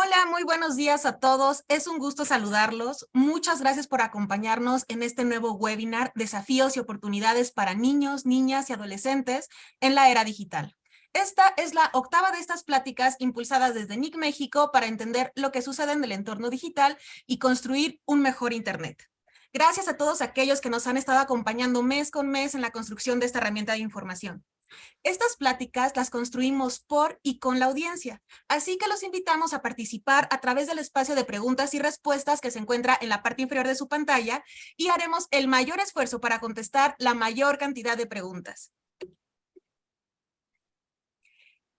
Hola, muy buenos días a todos. Es un gusto saludarlos. Muchas gracias por acompañarnos en este nuevo webinar, Desafíos y oportunidades para niños, niñas y adolescentes en la era digital. Esta es la octava de estas pláticas impulsadas desde NIC México para entender lo que sucede en el entorno digital y construir un mejor Internet. Gracias a todos aquellos que nos han estado acompañando mes con mes en la construcción de esta herramienta de información. Estas pláticas las construimos por y con la audiencia, así que los invitamos a participar a través del espacio de preguntas y respuestas que se encuentra en la parte inferior de su pantalla y haremos el mayor esfuerzo para contestar la mayor cantidad de preguntas.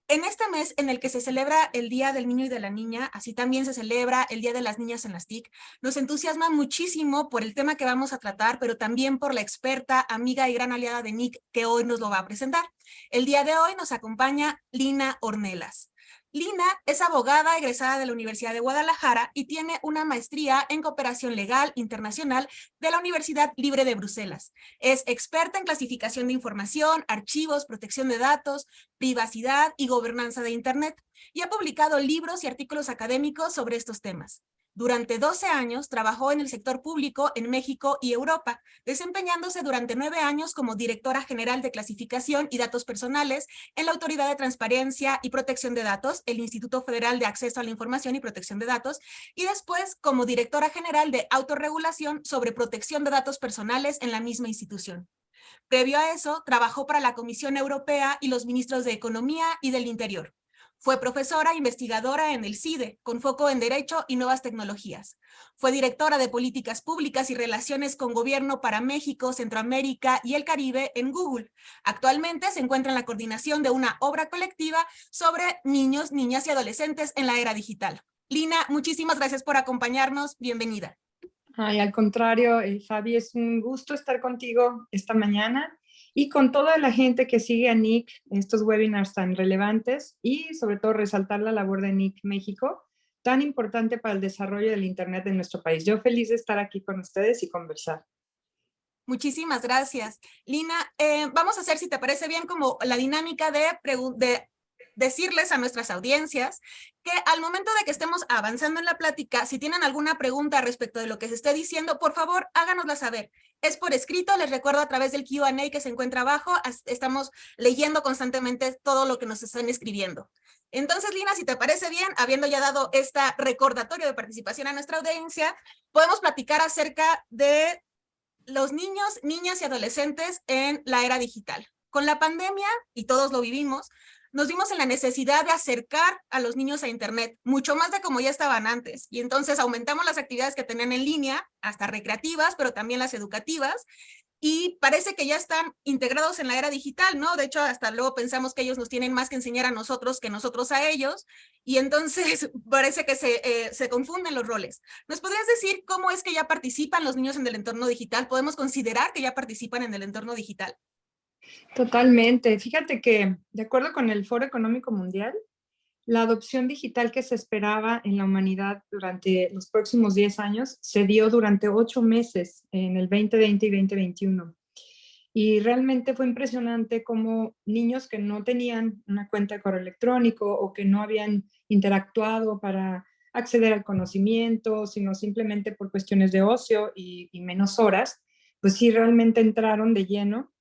En este mes en el que se celebra el Día del Niño y de la Niña, así también se celebra el Día de las Niñas en las TIC, nos entusiasma muchísimo por el tema que vamos a tratar, pero también por la experta, amiga y gran aliada de NIC que hoy nos lo va a presentar. El día de hoy nos acompaña Lina Ornelas. Lina es abogada egresada de la Universidad de Guadalajara y tiene una maestría en cooperación legal internacional de la Universidad Libre de Bruselas. Es experta en clasificación de información, archivos, protección de datos, privacidad y gobernanza de Internet, y ha publicado libros y artículos académicos sobre estos temas. Durante 12 años trabajó en el sector público en México y Europa, desempeñándose durante 9 años como directora general de clasificación y datos personales en la Autoridad de Transparencia y Protección de Datos, el Instituto Federal de Acceso a la Información y Protección de Datos, y después como directora general de autorregulación sobre protección de datos personales en la misma institución. Previo a eso, trabajó para la Comisión Europea y los ministros de Economía y del Interior. Fue profesora e investigadora en el CIDE, con foco en Derecho y Nuevas Tecnologías. Fue directora de Políticas Públicas y Relaciones con Gobierno para México, Centroamérica y el Caribe en Google. Actualmente se encuentra en la coordinación de una obra colectiva sobre niños, niñas y adolescentes en la era digital. Lina, muchísimas gracias por acompañarnos. Bienvenida. Ay, al contrario, Fabi, es un gusto estar contigo esta mañana y con toda la gente que sigue a NIC, estos webinars tan relevantes y sobre todo resaltar la labor de NIC México, tan importante para el desarrollo del Internet en nuestro país. Yo feliz de estar aquí con ustedes y conversar. Muchísimas gracias. Lina, vamos a hacer, si te parece bien, como la dinámica de decirles a nuestras audiencias que al momento de que estemos avanzando en la plática, si tienen alguna pregunta respecto de lo que se esté diciendo, por favor, háganosla saber. Es por escrito, les recuerdo a través del Q&A que se encuentra abajo, estamos leyendo constantemente todo lo que nos están escribiendo. Entonces, Lina, si te parece bien, habiendo ya dado este recordatorio de participación a nuestra audiencia, podemos platicar acerca de los niños, niñas y adolescentes en la era digital. Con la pandemia, y todos lo vivimos, nos vimos en la necesidad de acercar a los niños a Internet, mucho más de como ya estaban antes. Y entonces aumentamos las actividades que tenían en línea, hasta recreativas, pero también las educativas, y parece que ya están integrados en la era digital, ¿no? De hecho, hasta luego pensamos que ellos nos tienen más que enseñar a nosotros que nosotros a ellos, y entonces parece que se confunden los roles. ¿Nos podrías decir cómo es que ya participan los niños en el entorno digital? ¿Podemos considerar que ya participan en el entorno digital? Totalmente. Fíjate que, de acuerdo con el Foro Económico Mundial, la adopción digital que se esperaba en la humanidad durante los próximos 10 años se dio durante 8 meses en el 2020 y 2021. Y realmente fue impresionante cómo niños que no tenían una cuenta de correo electrónico o que no habían interactuado para acceder al conocimiento, sino simplemente por cuestiones de ocio y menos horas, pues sí realmente entraron de lleno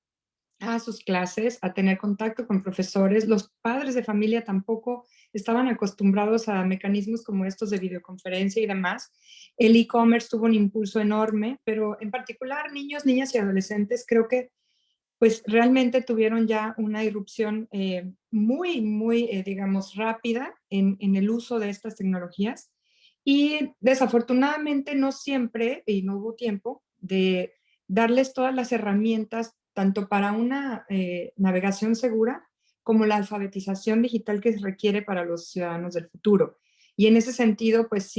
a sus clases, a tener contacto con profesores. Los padres de familia tampoco estaban acostumbrados a mecanismos como estos de videoconferencia y demás. El e-commerce tuvo un impulso enorme, pero en particular niños, niñas y adolescentes creo que pues realmente tuvieron ya una irrupción muy, digamos, rápida en el uso de estas tecnologías. Y desafortunadamente no siempre, y no hubo tiempo, de darles todas las herramientas, tanto para una navegación segura como la alfabetización digital que se requiere para los ciudadanos del futuro. Y en ese sentido, pues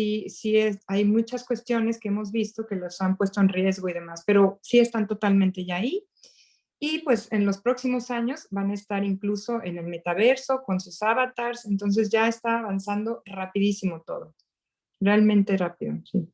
hay muchas cuestiones que hemos visto que los han puesto en riesgo y demás, pero sí están totalmente ya ahí. Y pues en los próximos años van a estar incluso en el metaverso con sus avatars, entonces ya está avanzando rapidísimo todo, realmente rápido, sí.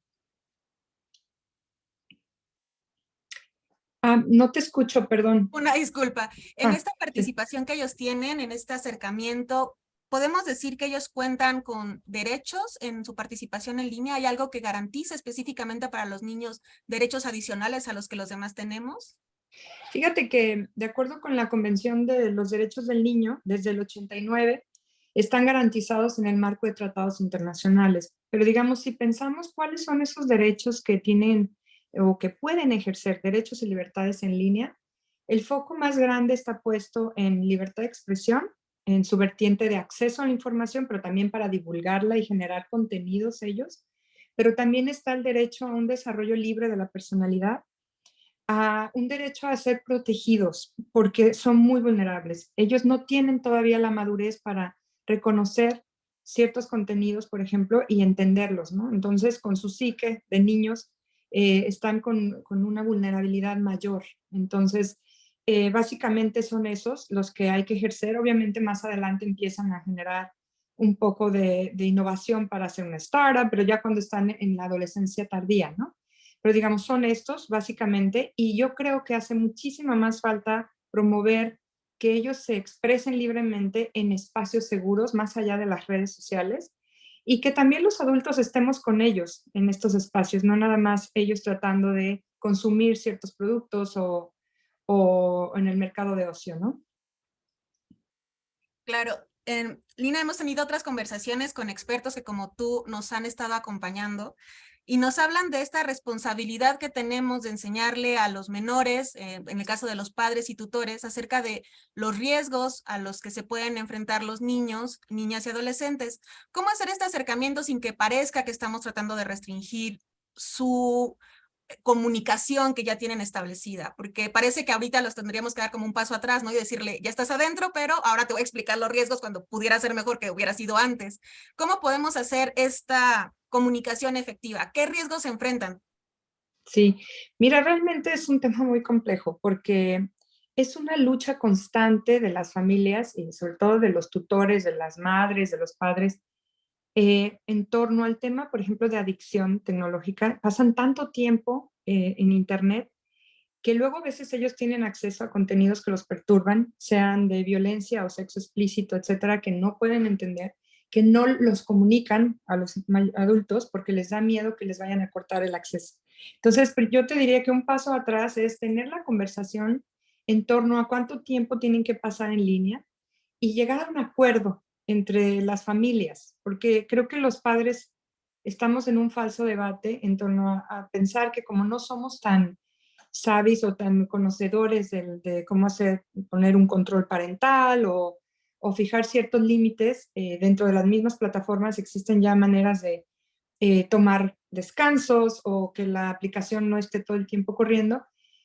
No te escucho, perdón. Una disculpa. En esta Sí. participación que ellos tienen, en este acercamiento, ¿podemos decir que ellos cuentan con derechos en su participación en línea? ¿Hay algo que garantice específicamente para los niños derechos adicionales a los que los demás tenemos? Fíjate que, de acuerdo con la Convención de los Derechos del Niño, desde el 89, están garantizados en el marco de tratados internacionales. Pero digamos, si pensamos cuáles son esos derechos que tienen o que pueden ejercer derechos y libertades en línea, el foco más grande está puesto en libertad de expresión, en su vertiente de acceso a la información, pero también para divulgarla y generar contenidos ellos. Pero también está el derecho a un desarrollo libre de la personalidad, a un derecho a ser protegidos porque son muy vulnerables. Ellos no tienen todavía la madurez para reconocer ciertos contenidos, por ejemplo, y entenderlos, ¿no? Entonces, con su psique de niños, están con una vulnerabilidad mayor. Entonces, básicamente son esos los que hay que ejercer. Obviamente, más adelante empiezan a generar un poco de innovación para hacer una startup, pero ya cuando están en la adolescencia tardía, ¿no? Pero digamos, son estos básicamente, y yo creo que hace muchísima más falta promover que ellos se expresen libremente en espacios seguros, más allá de las redes sociales, y que también los adultos estemos con ellos en estos espacios, no nada más ellos tratando de consumir ciertos productos o en el mercado de ocio, ¿no? Claro, Lina, hemos tenido otras conversaciones con expertos que como tú nos han estado acompañando y nos hablan de esta responsabilidad que tenemos de enseñarle a los menores, en el caso de los padres y tutores, acerca de los riesgos a los que se pueden enfrentar los niños, niñas y adolescentes. ¿Cómo hacer este acercamiento sin que parezca que estamos tratando de restringir su comunicación que ya tienen establecida? Porque parece que ahorita los tendríamos que dar como un paso atrás, ¿no? Y decirle, ya estás adentro, pero ahora te voy a explicar los riesgos cuando pudiera ser mejor que hubiera sido antes. ¿Cómo podemos hacer esta comunicación efectiva? ¿Qué riesgos se enfrentan? Sí, mira, realmente es un tema muy complejo porque es una lucha constante de las familias y sobre todo de los tutores, de las madres, de los padres, en torno al tema, por ejemplo, de adicción tecnológica. Pasan tanto tiempo en Internet que luego a veces ellos tienen acceso a contenidos que los perturban, sean de violencia o sexo explícito, etcétera, que no pueden entender, que no los comunican a los adultos porque les da miedo que les vayan a cortar el acceso. Entonces, yo te diría que un paso atrás es tener la conversación en torno a cuánto tiempo tienen que pasar en línea y llegar a un acuerdo entre las familias, porque creo que los padres estamos en un falso debate en torno a pensar que como no somos tan sabios o tan conocedores de cómo hacer, poner un control parental o fijar ciertos límites, dentro de las mismas plataformas existen ya maneras de tomar descansos o que la aplicación no esté todo el tiempo corriendo.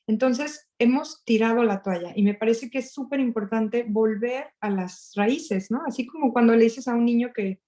Entonces, hemos tirado la toalla y me parece que es súper importante volver a las raíces, ¿no? Así como cuando le dices a un niño que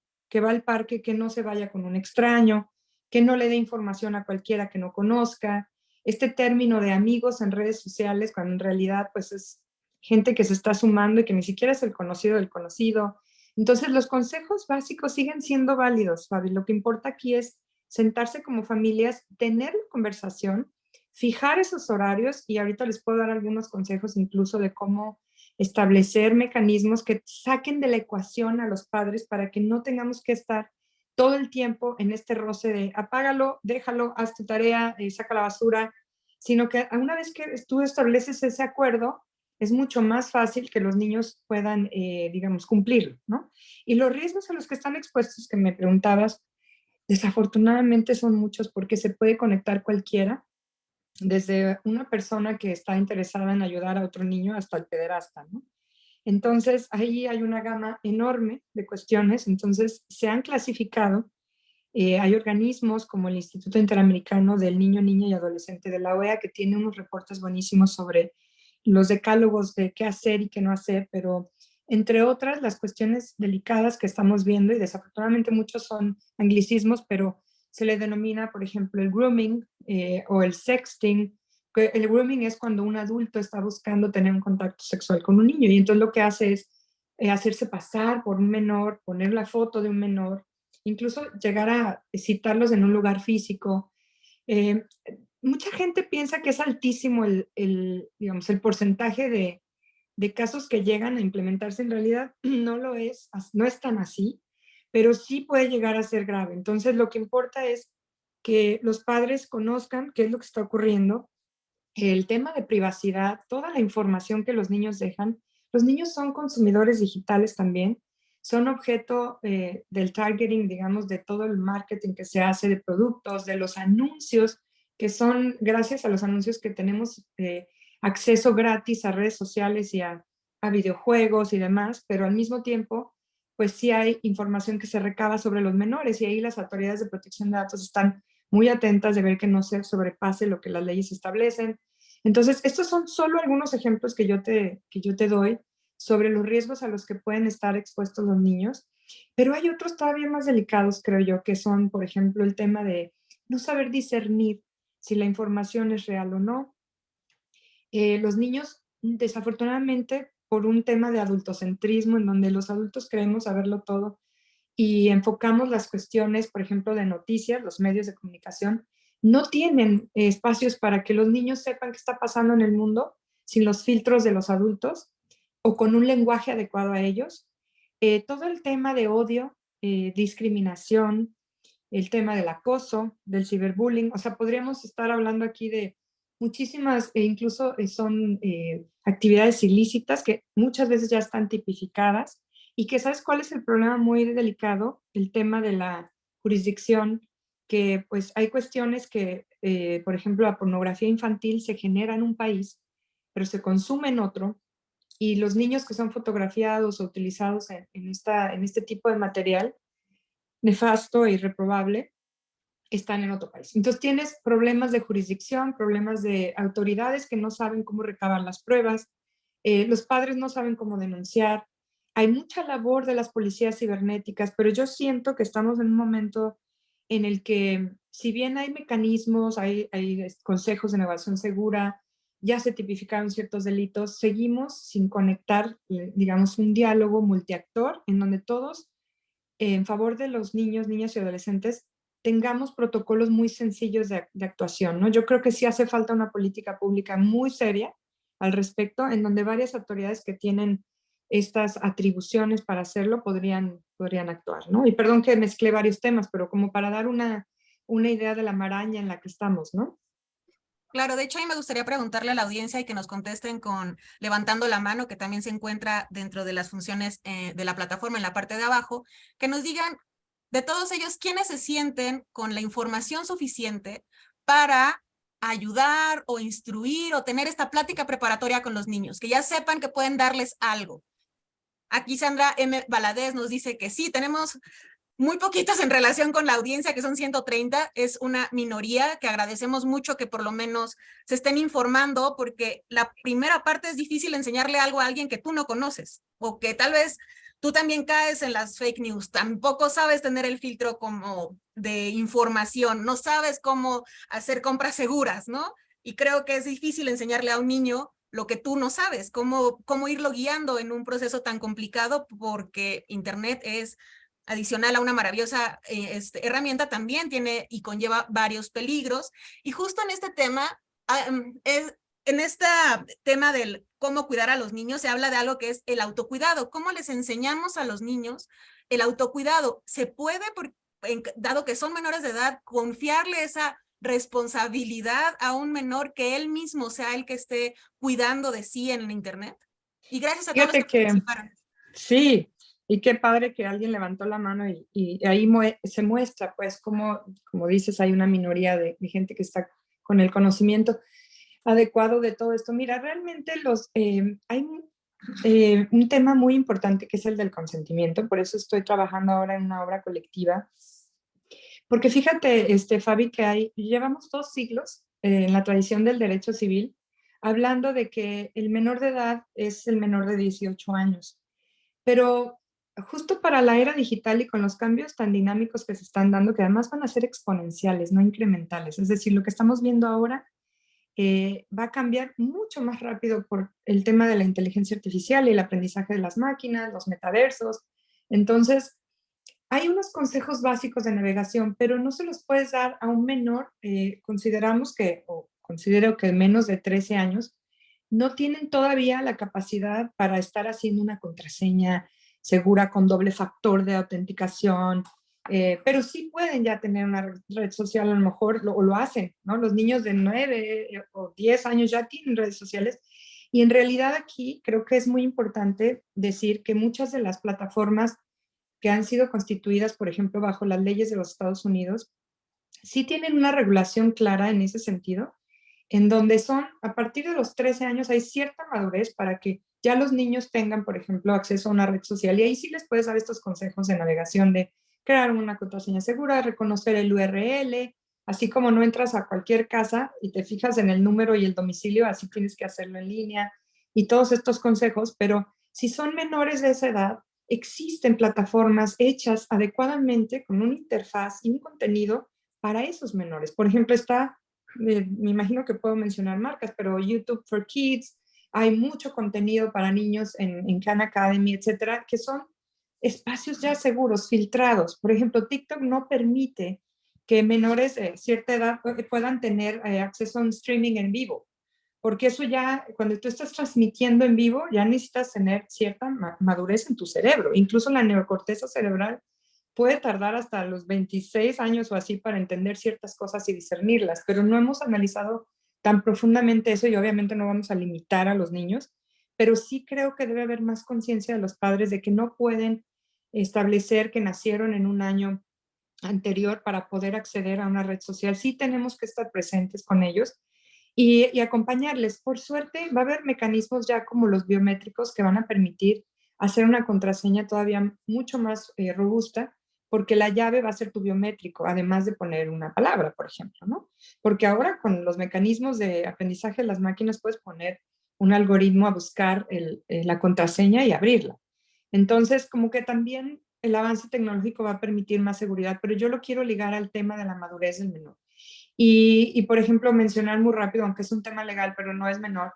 va al parque que no se vaya con un extraño, que no le dé información a cualquiera que no conozca. Este término de amigos en redes sociales, cuando en realidad pues es gente que se está sumando y que ni siquiera es el conocido del conocido. Entonces, los consejos básicos siguen siendo válidos, Fabi. Lo que importa aquí es sentarse como familias, tener la conversación, fijar esos horarios y ahorita les puedo dar algunos consejos incluso de cómo establecer mecanismos que saquen de la ecuación a los padres para que no tengamos que estar todo el tiempo en este roce de apágalo, déjalo, haz tu tarea, saca la basura, sino que una vez que tú estableces ese acuerdo, es mucho más fácil que los niños puedan, digamos, cumplirlo, ¿no? Y los riesgos a los que están expuestos, que me preguntabas, desafortunadamente son muchos porque se puede conectar cualquiera, desde una persona que está interesada en ayudar a otro niño hasta el pederasta, ¿no? Entonces, ahí hay una gama enorme de cuestiones. Entonces, se han clasificado, hay organismos como el Instituto Interamericano del Niño, Niña y Adolescente de la OEA que tiene unos reportes buenísimos sobre los decálogos de qué hacer y qué no hacer, pero entre otras las cuestiones delicadas que estamos viendo, y desafortunadamente muchos son anglicismos, pero se le denomina, por ejemplo, el grooming o el sexting. El grooming es cuando un adulto está buscando tener un contacto sexual con un niño y entonces lo que hace es hacerse pasar por un menor, poner la foto de un menor, incluso llegar a citarlos en un lugar físico. Eh, Mucha gente piensa que es altísimo digamos, el porcentaje de casos que llegan a implementarse. En realidad no es tan así, pero sí puede llegar a ser grave. Entonces, lo que importa es que los padres conozcan qué es lo que está ocurriendo, el tema de privacidad, toda la información que los niños dejan. Los niños son consumidores digitales también, son objeto del targeting, digamos, de todo el marketing que se hace de productos, de los anuncios, que son gracias a los anuncios que tenemos acceso gratis a redes sociales y a videojuegos y demás, pero al mismo tiempo, pues sí hay información que se recaba sobre los menores y ahí las autoridades de protección de datos están muy atentas de ver que no se sobrepase lo que las leyes establecen. Entonces, estos son solo algunos ejemplos que yo te doy sobre los riesgos a los que pueden estar expuestos los niños, pero hay otros todavía más delicados, creo yo, que son, por ejemplo, el tema de no saber discernir si la información es real o no. Los niños, desafortunadamente, por un tema de adultocentrismo, en donde los adultos creemos saberlo todo, y enfocamos las cuestiones, por ejemplo, de noticias, los medios de comunicación, no tienen espacios para que los niños sepan qué está pasando en el mundo sin los filtros de los adultos o con un lenguaje adecuado a ellos. Todo el tema de odio, discriminación, el tema del acoso, del ciberbullying, o sea, podríamos estar hablando aquí de muchísimas, e incluso son actividades ilícitas que muchas veces ya están tipificadas y que ¿sabes cuál es el problema muy delicado? El tema de la jurisdicción, que pues hay cuestiones que, por ejemplo, la pornografía infantil se genera en un país, pero se consume en otro, y los niños que son fotografiados o utilizados en este tipo de material nefasto e irreprobable, están en otro país. Entonces tienes problemas de jurisdicción, problemas de autoridades que no saben cómo recabar las pruebas, los padres no saben cómo denunciar. Hay mucha labor de las policías cibernéticas, pero yo siento que estamos en un momento en el que, si bien hay mecanismos, hay consejos de navegación segura, ya se tipificaron ciertos delitos, seguimos sin conectar, digamos, un diálogo multiactor en donde todos, en favor de los niños, niñas y adolescentes, tengamos protocolos muy sencillos de actuación, ¿no? Yo creo que sí hace falta una política pública muy seria al respecto, en donde varias autoridades que tienen estas atribuciones para hacerlo podrían actuar, ¿no? Y perdón que mezclé varios temas, pero como para dar una idea de la maraña en la que estamos, ¿no? Claro, de hecho, a mí me gustaría preguntarle a la audiencia y que nos contesten con levantando la mano, que también se encuentra dentro de las funciones de la plataforma en la parte de abajo, que nos digan de todos ellos quiénes se sienten con la información suficiente para ayudar o instruir o tener esta plática preparatoria con los niños, que ya sepan que pueden darles algo. Aquí Sandra M. Valadez nos dice que sí, tenemos muy poquitos en relación con la audiencia, que son 130, es una minoría que agradecemos mucho que por lo menos se estén informando, porque la primera parte es difícil enseñarle algo a alguien que tú no conoces, o que tal vez tú también caes en las fake news, tampoco sabes tener el filtro como de información, no sabes cómo hacer compras seguras, ¿no? Y creo que es difícil enseñarle a un niño lo que tú no sabes, cómo irlo guiando en un proceso tan complicado, porque Internet es adicional a una maravillosa herramienta, también tiene y conlleva varios peligros. Y justo en este tema, en este tema del cómo cuidar a los niños, se habla de algo que es el autocuidado. ¿Cómo les enseñamos a los niños el autocuidado? ¿Se puede, dado que son menores de edad, confiarle esa responsabilidad a un menor que él mismo sea el que esté cuidando de sí en el Internet? Y gracias a todos los Fíjate que que participaron. sí, y qué padre que alguien levantó la mano y ahí se muestra, pues, como dices, hay una minoría de gente que está con el conocimiento adecuado de todo esto. Mira, realmente hay un tema muy importante que es el del consentimiento, por eso estoy trabajando ahora en una obra colectiva, porque fíjate, Fabi, que llevamos 2 siglos en la tradición del derecho civil hablando de que el menor de edad es el menor de 18 años. Pero justo para la era digital y con los cambios tan dinámicos que se están dando, que además van a ser exponenciales, no incrementales, es decir, lo que estamos viendo ahora va a cambiar mucho más rápido por el tema de la inteligencia artificial y el aprendizaje de las máquinas, los metaversos. Entonces, hay unos consejos básicos de navegación, pero no se los puedes dar a un menor. Considero que menos de 13 años no tienen todavía la capacidad para estar haciendo una contraseña segura con doble factor de autenticación, pero sí pueden ya tener una red social, a lo mejor o lo hacen, ¿no? Los niños de 9 o 10 años ya tienen redes sociales y en realidad aquí creo que es muy importante decir que muchas de las plataformas que han sido constituidas, por ejemplo, bajo las leyes de los Estados Unidos, sí tienen una regulación clara en ese sentido, en donde son, a partir de los 13 años hay cierta madurez para que ya los niños tengan, por ejemplo, acceso a una red social y ahí sí les puedes dar estos consejos de navegación de crear una contraseña segura, reconocer el URL, así como no entras a cualquier casa y te fijas en el número y el domicilio, así tienes que hacerlo en línea y todos estos consejos, pero si son menores de esa edad, existen plataformas hechas adecuadamente con una interfaz y un contenido para esos menores. Por ejemplo, está, me imagino que puedo mencionar marcas, pero YouTube for Kids, hay mucho contenido para niños en Khan Academy, etcétera, que son espacios ya seguros, filtrados. Por ejemplo, TikTok no permite que menores de cierta edad puedan tener acceso a un streaming en vivo, porque eso ya, cuando tú estás transmitiendo en vivo, ya necesitas tener cierta madurez en tu cerebro. Incluso la neocorteza cerebral puede tardar hasta los 26 años o así para entender ciertas cosas y discernirlas, pero no hemos analizado tan profundamente eso y obviamente no vamos a limitar a los niños, pero sí creo que debe haber más conciencia de los padres de que no pueden establecer que nacieron en un año anterior para poder acceder a una red social. Sí tenemos que estar presentes con ellos y acompañarles. Por suerte, va a haber mecanismos ya como los biométricos que van a permitir hacer una contraseña todavía mucho más robusta, porque la llave va a ser tu biométrico, además de poner una palabra, por ejemplo, ¿no? Porque ahora con los mecanismos de aprendizaje de las máquinas puedes poner un algoritmo a buscar la contraseña y abrirla. Entonces, como que también el avance tecnológico va a permitir más seguridad, pero yo lo quiero ligar al tema de la madurez del menor. Por ejemplo, mencionar muy rápido, aunque es un tema legal, pero no es menor,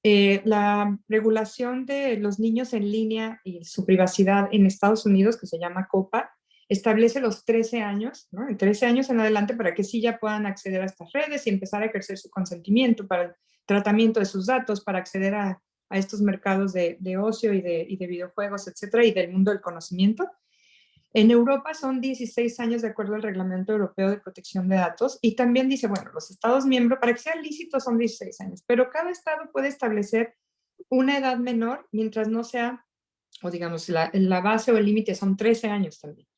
la regulación de los niños en línea y su privacidad en Estados Unidos, que se llama COPA, establece los 13 años, ¿no? De 13 años en adelante para que sí ya puedan acceder a estas redes y empezar a ejercer su consentimiento para el tratamiento de sus datos, para acceder a estos mercados de ocio y de videojuegos, etcétera, y del mundo del conocimiento. En Europa son 16 años de acuerdo al Reglamento Europeo de Protección de Datos y también dice, bueno, los Estados miembros, para que sea lícito son 16 años, pero cada Estado puede establecer una edad menor mientras no sea, o digamos, la base o el límite son 13 años también.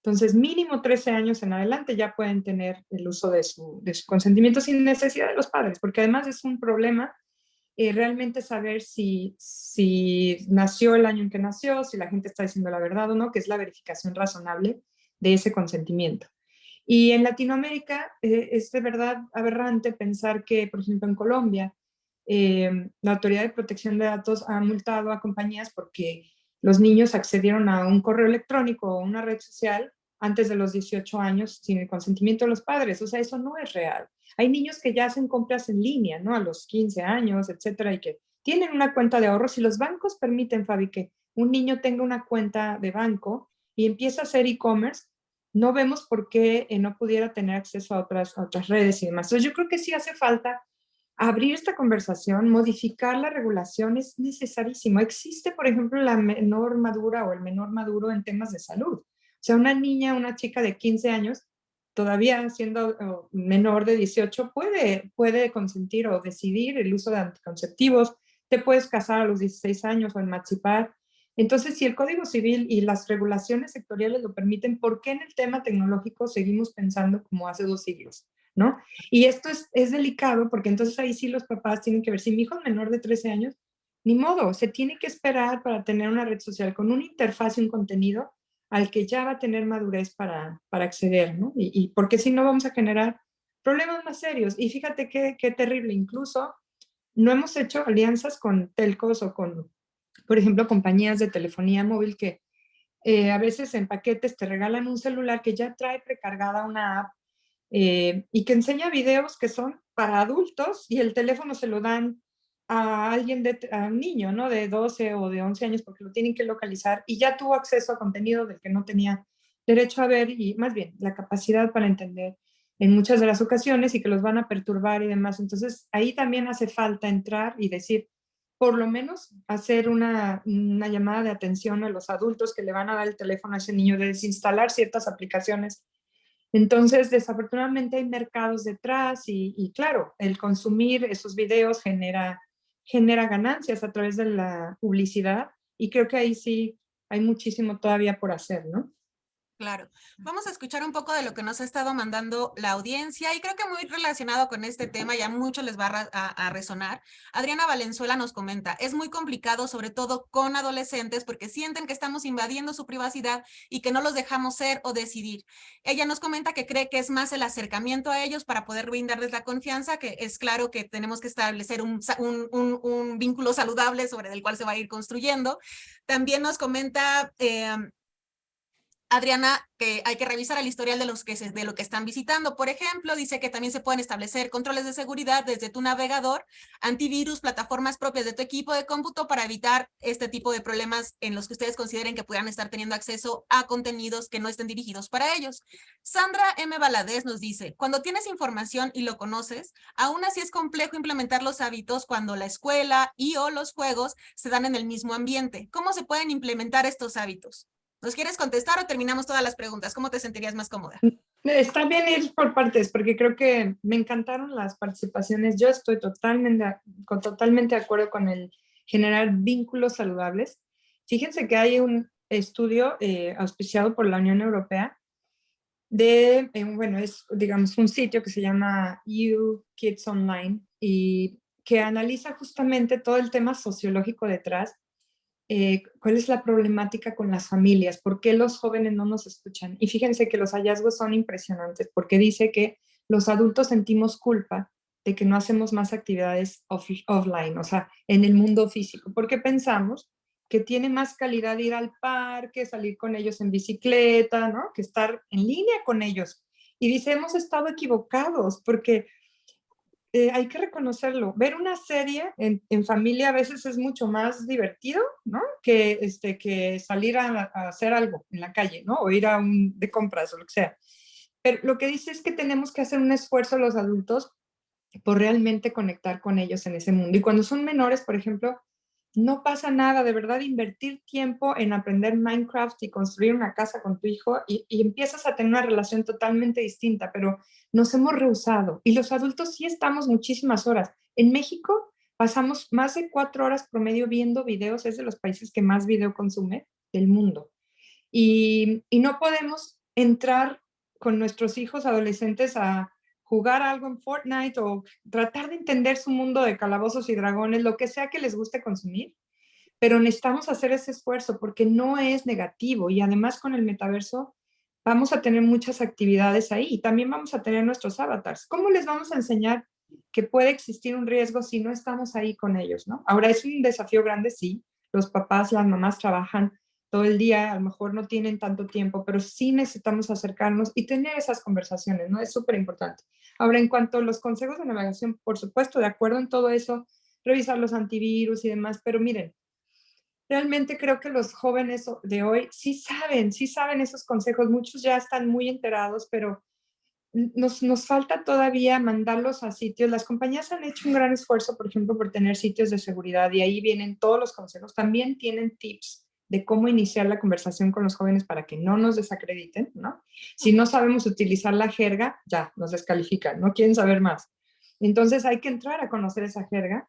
Entonces, mínimo 13 años en adelante ya pueden tener el uso de su consentimiento sin necesidad de los padres, porque además es un problema realmente saber si nació el año en que nació, si la gente está diciendo la verdad o no, que es la verificación razonable de ese consentimiento. Y en Latinoamérica es de verdad aberrante pensar que, por ejemplo, en Colombia, la Autoridad de Protección de Datos ha multado a compañías porque los niños accedieron a un correo electrónico o una red social antes de los 18 años sin el consentimiento de los padres. O sea, eso no es real. Hay niños que ya hacen compras en línea, ¿no? A los 15 años, etcétera, y que tienen una cuenta de ahorros y los bancos permiten, Fabi, que un niño tenga una cuenta de banco y empieza a hacer e-commerce. No vemos por qué no pudiera tener acceso a otras redes y demás. Entonces, yo creo que sí hace falta abrir esta conversación, modificar la regulación es necesarísimo. Existe, por ejemplo, la menor madura o el menor maduro en temas de salud. O sea, una niña, una chica de 15 años, todavía siendo menor de 18, puede consentir o decidir el uso de anticonceptivos. Te puedes casar a los 16 años o emancipar. Entonces, si el Código Civil y las regulaciones sectoriales lo permiten, ¿por qué en el tema tecnológico seguimos pensando como hace 2 siglos? ¿No? Y esto es delicado porque entonces ahí sí los papás tienen que ver, si mi hijo es menor de 13 años, ni modo, se tiene que esperar para tener una red social con una interfaz y un contenido al que ya va a tener madurez para acceder, ¿no? Y porque si no vamos a generar problemas más serios. Y fíjate qué terrible, incluso no hemos hecho alianzas con telcos o con, por ejemplo, compañías de telefonía móvil que a veces en paquetes te regalan un celular que ya trae precargada una app y que enseña videos que son para adultos y el teléfono se lo dan a alguien, a un niño, ¿no? De 12 o de 11 años porque lo tienen que localizar y ya tuvo acceso a contenido del que no tenía derecho a ver y más bien la capacidad para entender. en muchas de las ocasiones y que los van a perturbar y demás. Entonces, ahí también hace falta entrar y decir, por lo menos hacer una llamada de atención a los adultos que le van a dar el teléfono a ese niño, de desinstalar ciertas aplicaciones. Entonces, desafortunadamente hay mercados detrás y claro, el consumir esos videos genera ganancias a través de la publicidad y creo que ahí sí hay muchísimo todavía por hacer, ¿no? Claro. Vamos a escuchar un poco de lo que nos ha estado mandando la audiencia y creo que muy relacionado con este tema, ya mucho les va a resonar. Adriana Valenzuela nos comenta, es muy complicado, sobre todo con adolescentes, porque sienten que estamos invadiendo su privacidad y que no los dejamos ser o decidir. Ella nos comenta que cree que es más el acercamiento a ellos para poder brindarles la confianza, que es claro que tenemos que establecer un vínculo saludable sobre el cual se va a ir construyendo. También nos comenta Adriana, que hay que revisar el historial de lo que están visitando. Por ejemplo, dice que también se pueden establecer controles de seguridad desde tu navegador, antivirus, plataformas propias de tu equipo de cómputo para evitar este tipo de problemas en los que ustedes consideren que pudieran estar teniendo acceso a contenidos que no estén dirigidos para ellos. Sandra M. Valadez nos dice, cuando tienes información y lo conoces, aún así es complejo implementar los hábitos cuando la escuela y o los juegos se dan en el mismo ambiente. ¿Cómo se pueden implementar estos hábitos? ¿Nos quieres contestar o terminamos todas las preguntas? ¿Cómo te sentirías más cómoda? Está bien ir por partes, porque creo que me encantaron las participaciones. Yo estoy totalmente de acuerdo con el generar vínculos saludables. Fíjense que hay un estudio auspiciado por la Unión Europea bueno, es, digamos, un sitio que se llama You Kids Online y que analiza justamente todo el tema sociológico detrás, cuál es la problemática con las familias, por qué los jóvenes no nos escuchan. Y fíjense que los hallazgos son impresionantes, porque dice que los adultos sentimos culpa de que no hacemos más actividades offline, o sea, en el mundo físico, porque pensamos que tiene más calidad ir al parque, salir con ellos en bicicleta, ¿no? Que estar en línea con ellos. Y dice, hemos estado equivocados, porque hay que reconocerlo. Ver una serie en familia a veces es mucho más divertido, ¿no? Que salir a hacer algo en la calle, ¿no? O ir de compras o lo que sea. Pero lo que dice es que tenemos que hacer un esfuerzo los adultos por realmente conectar con ellos en ese mundo. Y cuando son menores, por ejemplo, no pasa nada, de verdad, invertir tiempo en aprender Minecraft y construir una casa con tu hijo y empiezas a tener una relación totalmente distinta, pero nos hemos rehusado. Y los adultos sí estamos muchísimas horas. En México pasamos más de 4 horas promedio viendo videos, es de los países que más video consume del mundo. Y no podemos entrar con nuestros hijos adolescentes a jugar algo en Fortnite o tratar de entender su mundo de calabozos y dragones, lo que sea que les guste consumir, pero necesitamos hacer ese esfuerzo porque no es negativo y además con el metaverso vamos a tener muchas actividades ahí y también vamos a tener nuestros avatars. ¿Cómo les vamos a enseñar que puede existir un riesgo si no estamos ahí con ellos, ¿no? Ahora es un desafío grande, sí. Los papás, las mamás trabajan todo el día, a lo mejor no tienen tanto tiempo, pero sí necesitamos acercarnos y tener esas conversaciones, ¿no? Es súper importante. Ahora, en cuanto a los consejos de navegación, por supuesto, de acuerdo en todo eso, revisar los antivirus y demás, pero miren, realmente creo que los jóvenes de hoy sí saben esos consejos, muchos ya están muy enterados, pero nos falta todavía mandarlos a sitios. Las compañías han hecho un gran esfuerzo, por ejemplo, por tener sitios de seguridad y ahí vienen todos los consejos. También tienen tips de cómo iniciar la conversación con los jóvenes para que no nos desacrediten, ¿no? Si no sabemos utilizar la jerga, ya nos descalifican, no quieren saber más. Entonces hay que entrar a conocer esa jerga.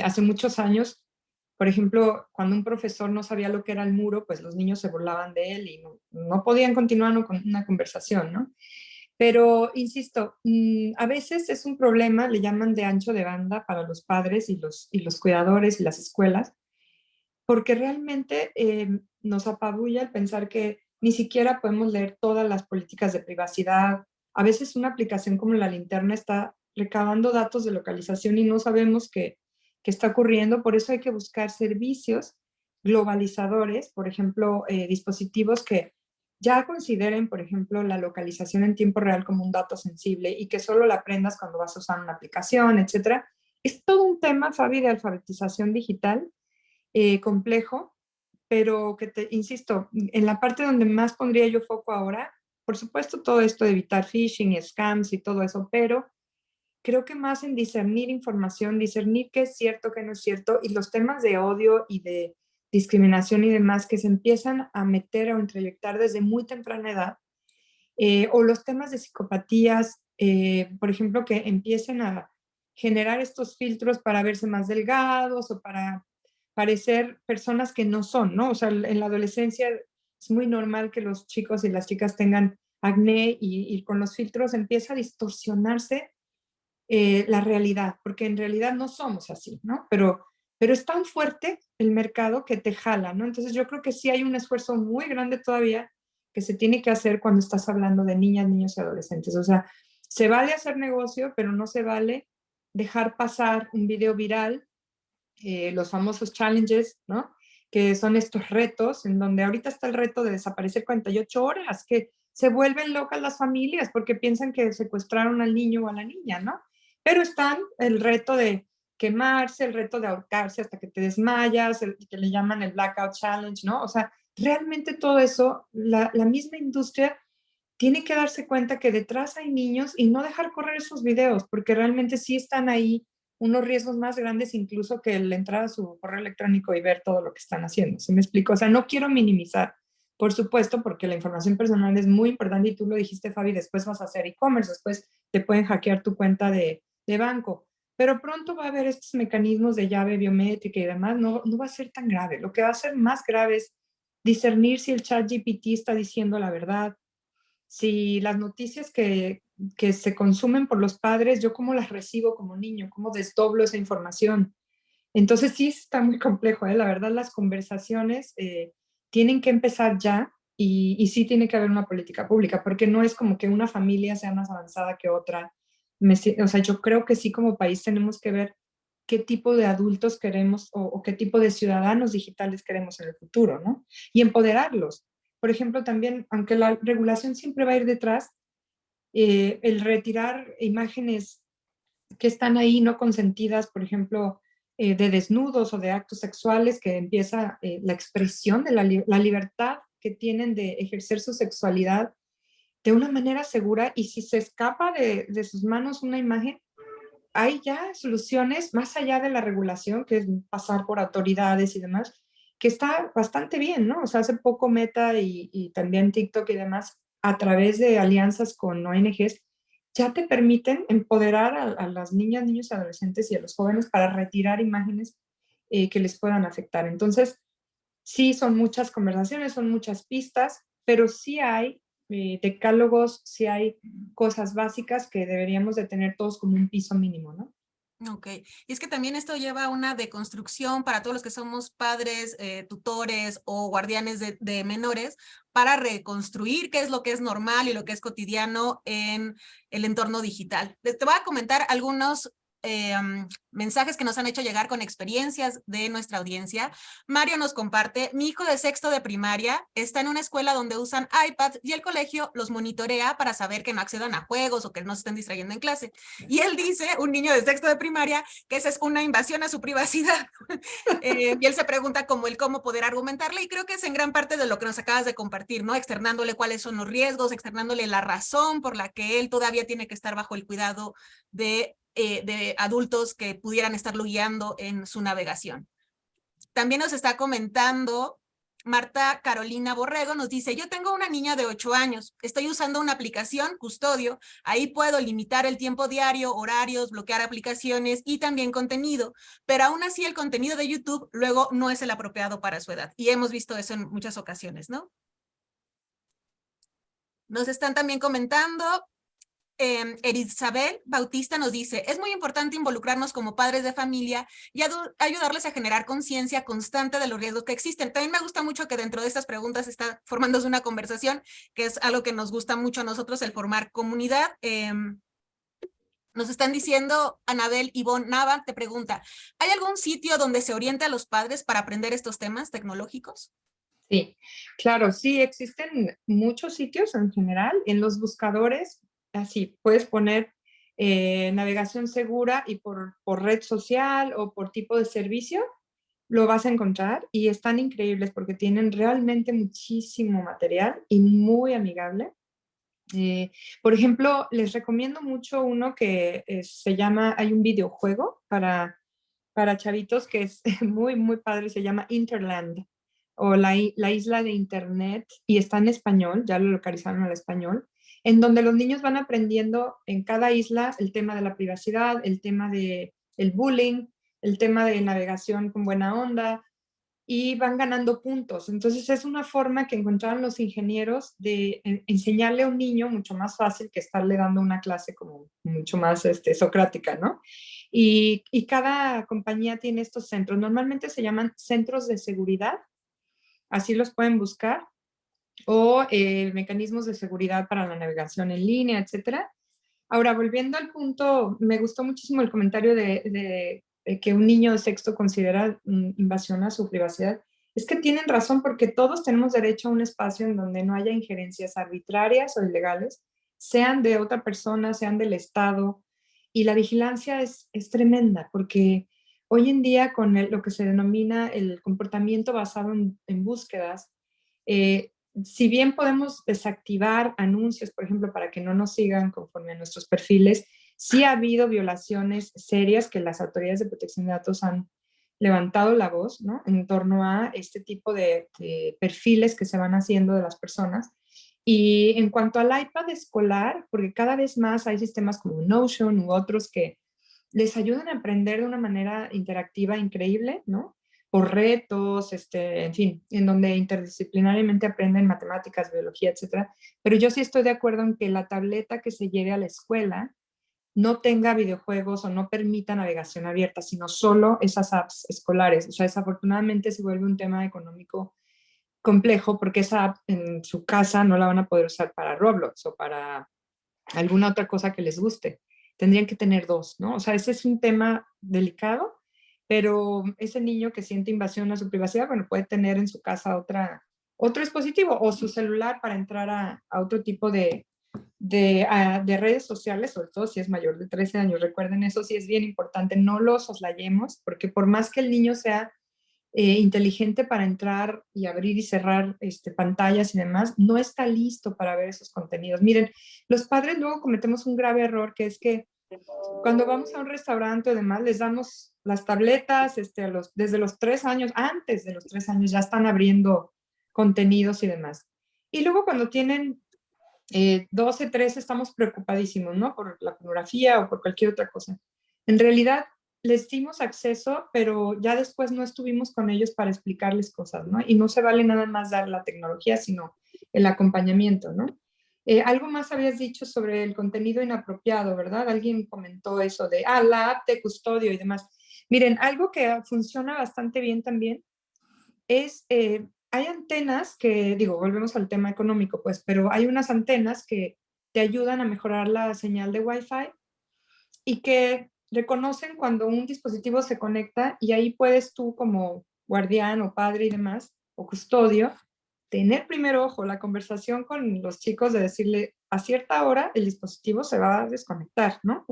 Hace muchos años, por ejemplo, cuando un profesor no sabía lo que era el muro, pues los niños se burlaban de él y no podían continuar con una conversación, ¿no? Pero, insisto, a veces es un problema, le llaman de ancho de banda para los padres y los cuidadores y las escuelas, porque realmente nos apabulla el pensar que ni siquiera podemos leer todas las políticas de privacidad. A veces una aplicación como la linterna está recabando datos de localización y no sabemos qué está ocurriendo. Por eso hay que buscar servicios globalizadores, por ejemplo, dispositivos que ya consideren, por ejemplo, la localización en tiempo real como un dato sensible y que solo la aprendas cuando vas a usar una aplicación, etcétera. Es todo un tema, Fabi, de alfabetización digital complejo, pero que te insisto, en la parte donde más pondría yo foco ahora por supuesto, todo esto de evitar phishing y scams y todo eso, pero creo que más en discernir información, discernir qué es cierto, qué no es cierto, y los temas de odio y de discriminación y demás que se empiezan a meter o introyectar desde muy temprana edad, o los temas de psicopatías, por ejemplo, que empiecen a generar estos filtros para verse más delgados o para parecer personas que no son, ¿no? O sea, en la adolescencia es muy normal que los chicos y las chicas tengan acné y con los filtros empieza a distorsionarse la realidad, porque en realidad no somos así, ¿no? Pero es tan fuerte el mercado que te jala, ¿no? Entonces yo creo que sí hay un esfuerzo muy grande todavía que se tiene que hacer cuando estás hablando de niñas, niños y adolescentes. O sea, se vale hacer negocio, pero no se vale dejar pasar un video viral, los famosos challenges, ¿no? Que son estos retos, en donde ahorita está el reto de desaparecer 48 horas, que se vuelven locas las familias porque piensan que secuestraron al niño o a la niña, ¿no? Pero están el reto de quemarse, el reto de ahorcarse hasta que te desmayas, el que le llaman el blackout challenge, ¿no? O sea, realmente todo eso, la misma industria tiene que darse cuenta que detrás hay niños y no dejar correr esos videos, porque realmente sí están ahí unos riesgos más grandes incluso que el entrar a su correo electrónico y ver todo lo que están haciendo. ¿Sí me explico? O sea, no quiero minimizar, por supuesto, porque la información personal es muy importante y tú lo dijiste, Fabi, después vas a hacer e-commerce, después te pueden hackear tu cuenta de banco, pero pronto va a haber estos mecanismos de llave biométrica y demás, no va a ser tan grave. Lo que va a ser más grave es discernir si el chat GPT está diciendo la verdad, si las noticias que se consumen por los padres, yo cómo las recibo como niño, cómo desdoblo esa información. Entonces sí está muy complejo, ¿eh? La verdad las conversaciones tienen que empezar ya y sí tiene que haber una política pública, porque no es como que una familia sea más avanzada que otra. O sea, yo creo que sí como país tenemos que ver qué tipo de adultos queremos o qué tipo de ciudadanos digitales queremos en el futuro, ¿no? Y empoderarlos. Por ejemplo, también, aunque la regulación siempre va a ir detrás, el retirar imágenes que están ahí no consentidas, por ejemplo, de desnudos o de actos sexuales, que empieza la expresión de la libertad que tienen de ejercer su sexualidad de una manera segura y si se escapa de sus manos una imagen, hay ya soluciones más allá de la regulación, que es pasar por autoridades y demás, que está bastante bien, ¿no? O sea, hace poco Meta y también TikTok y demás, a través de alianzas con ONGs, ya te permiten empoderar a las niñas, niños, adolescentes y a los jóvenes para retirar imágenes que les puedan afectar. Entonces, sí, son muchas conversaciones, son muchas pistas, pero sí hay decálogos, sí hay cosas básicas que deberíamos de tener todos como un piso mínimo, ¿no? Ok, y es que también esto lleva a una deconstrucción para todos los que somos padres, tutores o guardianes de menores, para reconstruir qué es lo que es normal y lo que es cotidiano en el entorno digital. Te voy a comentar algunos mensajes que nos han hecho llegar con experiencias de nuestra audiencia. Mario nos comparte: mi hijo de sexto de primaria está en una escuela donde usan iPads y el colegio los monitorea para saber que no accedan a juegos o que no se estén distrayendo en clase. Y él dice, un niño de sexto de primaria, que esa es una invasión a su privacidad. Y él se pregunta cómo poder argumentarle, y creo que es en gran parte de lo que nos acabas de compartir, ¿no? Externándole cuáles son los riesgos, externándole la razón por la que él todavía tiene que estar bajo el cuidado de adultos que pudieran estarlo guiando en su navegación. También nos está comentando Marta Carolina Borrego, nos dice: yo tengo una niña de 8 años, estoy usando una aplicación Custodio, ahí puedo limitar el tiempo diario, horarios, bloquear aplicaciones y también contenido, pero aún así el contenido de YouTube luego no es el apropiado para su edad, y hemos visto eso en muchas ocasiones, ¿no? Nos están también comentando Erizabel Bautista nos dice: es muy importante involucrarnos como padres de familia y ayudarles a generar conciencia constante de los riesgos que existen. También me gusta mucho que dentro de estas preguntas está formándose una conversación, que es algo que nos gusta mucho a nosotros, el formar comunidad. Nos están diciendo, Anabel Ivonne Nava te pregunta: ¿hay algún sitio donde se oriente a los padres para aprender estos temas tecnológicos? Sí, claro, sí, existen muchos sitios en general. En los buscadores, así, puedes poner navegación segura y por red social o por tipo de servicio, lo vas a encontrar y están increíbles porque tienen realmente muchísimo material y muy amigable. Eh, por ejemplo, les recomiendo mucho uno que se llama, hay un videojuego para chavitos que es muy, muy padre, se llama Interland o la isla de Internet y está en español, ya lo localizaron al español, en donde los niños van aprendiendo en cada isla el tema de la privacidad, el tema de el bullying, el tema de navegación con buena onda, y van ganando puntos. Entonces es una forma que encontraron los ingenieros de enseñarle a un niño mucho más fácil que estarle dando una clase como mucho más socrática, ¿no? Y cada compañía tiene estos centros. Normalmente se llaman centros de seguridad, así los pueden buscar, o mecanismos de seguridad para la navegación en línea, etcétera. Ahora, volviendo al punto, me gustó muchísimo el comentario de que un niño de sexto considera invasión a su privacidad. Es que tienen razón porque todos tenemos derecho a un espacio en donde no haya injerencias arbitrarias o ilegales, sean de otra persona, sean del Estado. Y la vigilancia es tremenda porque hoy en día con lo que se denomina el comportamiento basado en búsquedas, eh, si bien podemos desactivar anuncios, por ejemplo, para que no nos sigan conforme a nuestros perfiles, sí ha habido violaciones serias que las autoridades de protección de datos han levantado la voz, ¿no? En torno a este tipo de perfiles que se van haciendo de las personas. Y en cuanto al iPad escolar, porque cada vez más hay sistemas como Notion u otros que les ayudan a aprender de una manera interactiva increíble, ¿no? Por retos, en fin, en donde interdisciplinariamente aprenden matemáticas, biología, etcétera. Pero yo sí estoy de acuerdo en que la tableta que se lleve a la escuela no tenga videojuegos o no permita navegación abierta, sino solo esas apps escolares. O sea, desafortunadamente se vuelve un tema económico complejo porque esa app en su casa no la van a poder usar para Roblox o para alguna otra cosa que les guste. Tendrían que tener dos, ¿no? O sea, ese es un tema delicado, pero ese niño que siente invasión a su privacidad, bueno, puede tener en su casa otro dispositivo o su celular para entrar a otro tipo de redes sociales, sobre todo si es mayor de 13 años. Recuerden, eso sí es bien importante, no lo soslayemos, porque por más que el niño sea inteligente para entrar y abrir y cerrar pantallas y demás, no está listo para ver esos contenidos. Miren, los padres luego cometemos un grave error que es que cuando vamos a un restaurante o demás, les damos las tabletas desde los 3 años, antes de los 3 años ya están abriendo contenidos y demás. Y luego cuando tienen 12, 13, estamos preocupadísimos, ¿no? Por la pornografía o por cualquier otra cosa. En realidad, les dimos acceso, pero ya después no estuvimos con ellos para explicarles cosas, ¿no? Y no se vale nada más dar la tecnología, sino el acompañamiento, ¿no? Algo más habías dicho sobre el contenido inapropiado, ¿verdad? Alguien comentó eso de, la app de custodio y demás. Miren, algo que funciona bastante bien también es, hay antenas que, digo, volvemos al tema económico, pues, pero hay unas antenas que te ayudan a mejorar la señal de Wi-Fi y que reconocen cuando un dispositivo se conecta y ahí puedes tú como guardián o padre y demás, o custodio, tener primero, ojo, la conversación con los chicos de decirle a cierta hora el dispositivo se va a desconectar, ¿no?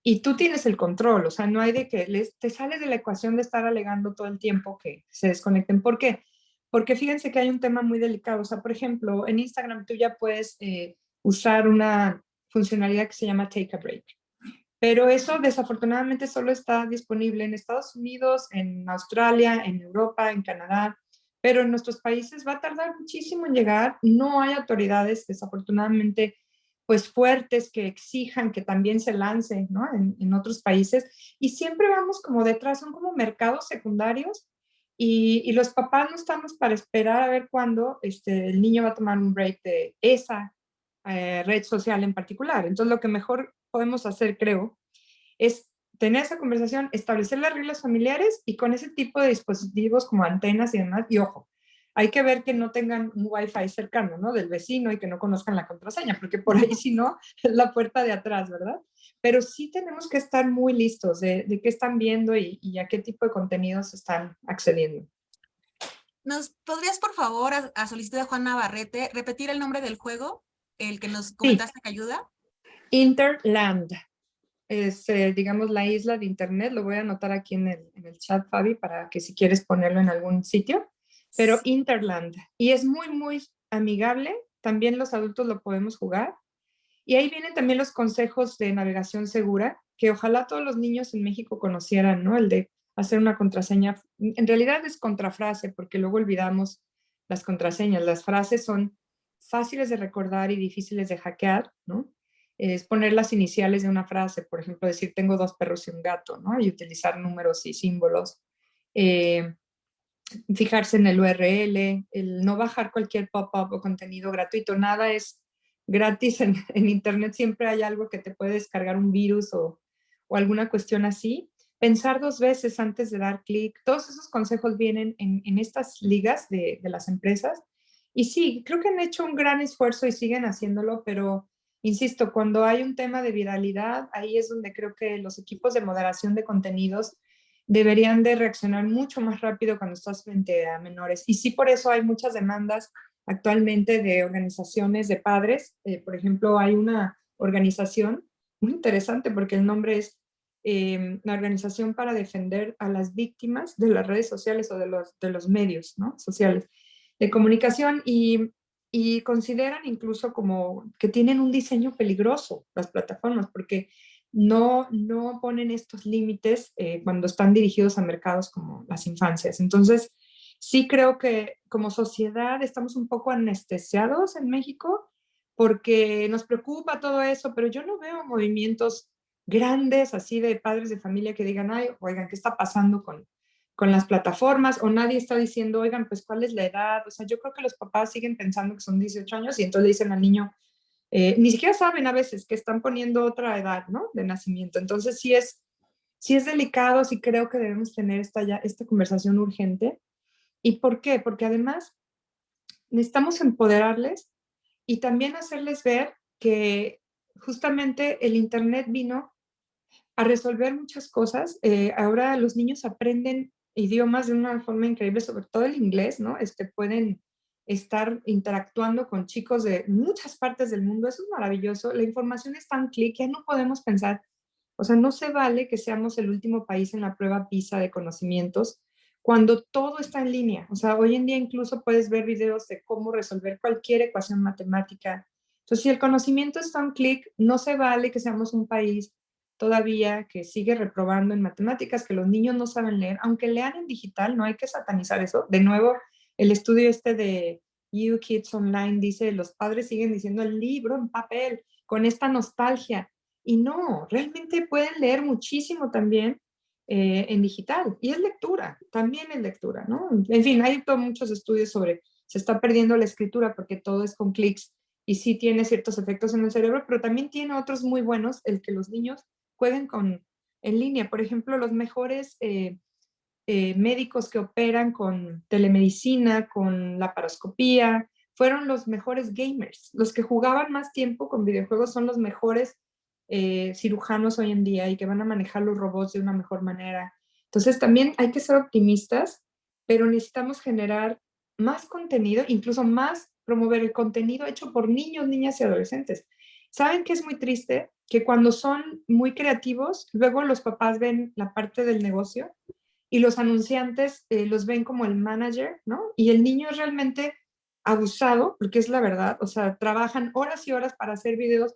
Y tú tienes el control, o sea, no hay de que te sales de la ecuación de estar alegando todo el tiempo que se desconecten. ¿Por qué? Porque fíjense que hay un tema muy delicado. O sea, por ejemplo, en Instagram tú ya puedes usar una funcionalidad que se llama Take a Break. Pero eso desafortunadamente solo está disponible en Estados Unidos, en Australia, en Europa, en Canadá, pero en nuestros países va a tardar muchísimo en llegar. No hay autoridades, desafortunadamente, pues fuertes que exijan que también se lance, ¿no? En otros países. Y siempre vamos como detrás, son como mercados secundarios y los papás no estamos para esperar a ver cuándo el niño va a tomar un break de esa red social en particular. Entonces, lo que mejor podemos hacer, creo, es tener esa conversación, establecer las reglas familiares y con ese tipo de dispositivos como antenas y demás, y ojo, hay que ver que no tengan un wifi cercano, ¿no? Del vecino y que no conozcan la contraseña, porque por ahí si no, es la puerta de atrás, ¿verdad? Pero sí tenemos que estar muy listos de qué están viendo y a qué tipo de contenidos están accediendo. ¿Nos podrías, por favor, a solicitud de Juan Navarrete, repetir el nombre del juego, el que nos Sí, comentaste que ayuda? Interland. Es, digamos, la isla de Internet. Lo voy a anotar aquí en el chat, Fabi, para que si quieres ponerlo en algún sitio. Pero Interland. Y es muy, muy amigable también los adultos lo podemos jugar. Y ahí vienen también los consejos de navegación segura, que ojalá todos los niños en México conocieran, ¿no? El de hacer una contraseña. En realidad es contrafrase, porque luego olvidamos las contraseñas. Las frases son fáciles de recordar y difíciles de hackear, ¿no? Es poner las iniciales de una frase, por ejemplo, decir tengo 2 perros y un gato, ¿no? Y utilizar números y símbolos. Eh, Fijarse en el URL, el no bajar cualquier pop-up o contenido gratuito, nada es gratis en Internet, siempre hay algo que te puede descargar un virus o alguna cuestión así. Pensar 2 veces antes de dar clic, todos esos consejos vienen en estas ligas de las empresas. Y sí, creo que han hecho un gran esfuerzo y siguen haciéndolo, pero insisto, cuando hay un tema de viralidad, ahí es donde creo que los equipos de moderación de contenidos deberían de reaccionar mucho más rápido cuando estás frente a menores. Y sí, por eso hay muchas demandas actualmente de organizaciones de padres. Por ejemplo, hay una organización muy interesante porque el nombre es la Organización para Defender a las Víctimas de las Redes Sociales o de los medios, ¿no? Sociales de comunicación y consideran incluso como que tienen un diseño peligroso las plataformas porque no ponen estos límites cuando están dirigidos a mercados como las infancias. Entonces, sí creo que como sociedad estamos un poco anestesiados en México porque nos preocupa todo eso, pero yo no veo movimientos grandes así de padres de familia que digan, ay, oigan, ¿qué está pasando con las plataformas? O nadie está diciendo, oigan, pues, ¿cuál es la edad? O sea, yo creo que los papás siguen pensando que son 18 años y entonces le dicen al niño, ni siquiera saben a veces que están poniendo otra edad, ¿no? De nacimiento. Entonces sí es delicado, sí creo que debemos tener esta conversación urgente. ¿Y por qué? Porque además necesitamos empoderarles y también hacerles ver que justamente el Internet vino a resolver muchas cosas. Ahora los niños aprenden idiomas de una forma increíble, sobre todo el inglés, ¿no? Pueden estar interactuando con chicos de muchas partes del mundo. Eso es maravilloso. La información está en clic, ya no podemos pensar, o sea, no se vale que seamos el último país en la prueba PISA de conocimientos cuando todo está en línea. O sea, hoy en día incluso puedes ver videos de cómo resolver cualquier ecuación matemática. Entonces, si el conocimiento está en clic, no se vale que seamos un país todavía que sigue reprobando en matemáticas, que los niños no saben leer, aunque lean en digital, no hay que satanizar eso. De nuevo, el estudio de You Kids Online dice, los padres siguen diciendo el libro en papel, con esta nostalgia. Y no, realmente pueden leer muchísimo también en digital. Y es lectura, también es lectura, ¿no? En fin, hay muchos estudios sobre, se está perdiendo la escritura porque todo es con clics y sí tiene ciertos efectos en el cerebro, pero también tiene otros muy buenos, el que los niños jueguen en línea. Por ejemplo, los mejores médicos que operan con telemedicina, con laparoscopía, fueron los mejores gamers. Los que jugaban más tiempo con videojuegos son los mejores cirujanos hoy en día y que van a manejar los robots de una mejor manera. Entonces también hay que ser optimistas, pero necesitamos generar más contenido, incluso más promover el contenido hecho por niños, niñas y adolescentes. ¿Saben qué es muy triste? Que cuando son muy creativos, luego los papás ven la parte del negocio y los anunciantes los ven como el manager, ¿no? Y el niño es realmente abusado, porque es la verdad, o sea, trabajan horas y horas para hacer videos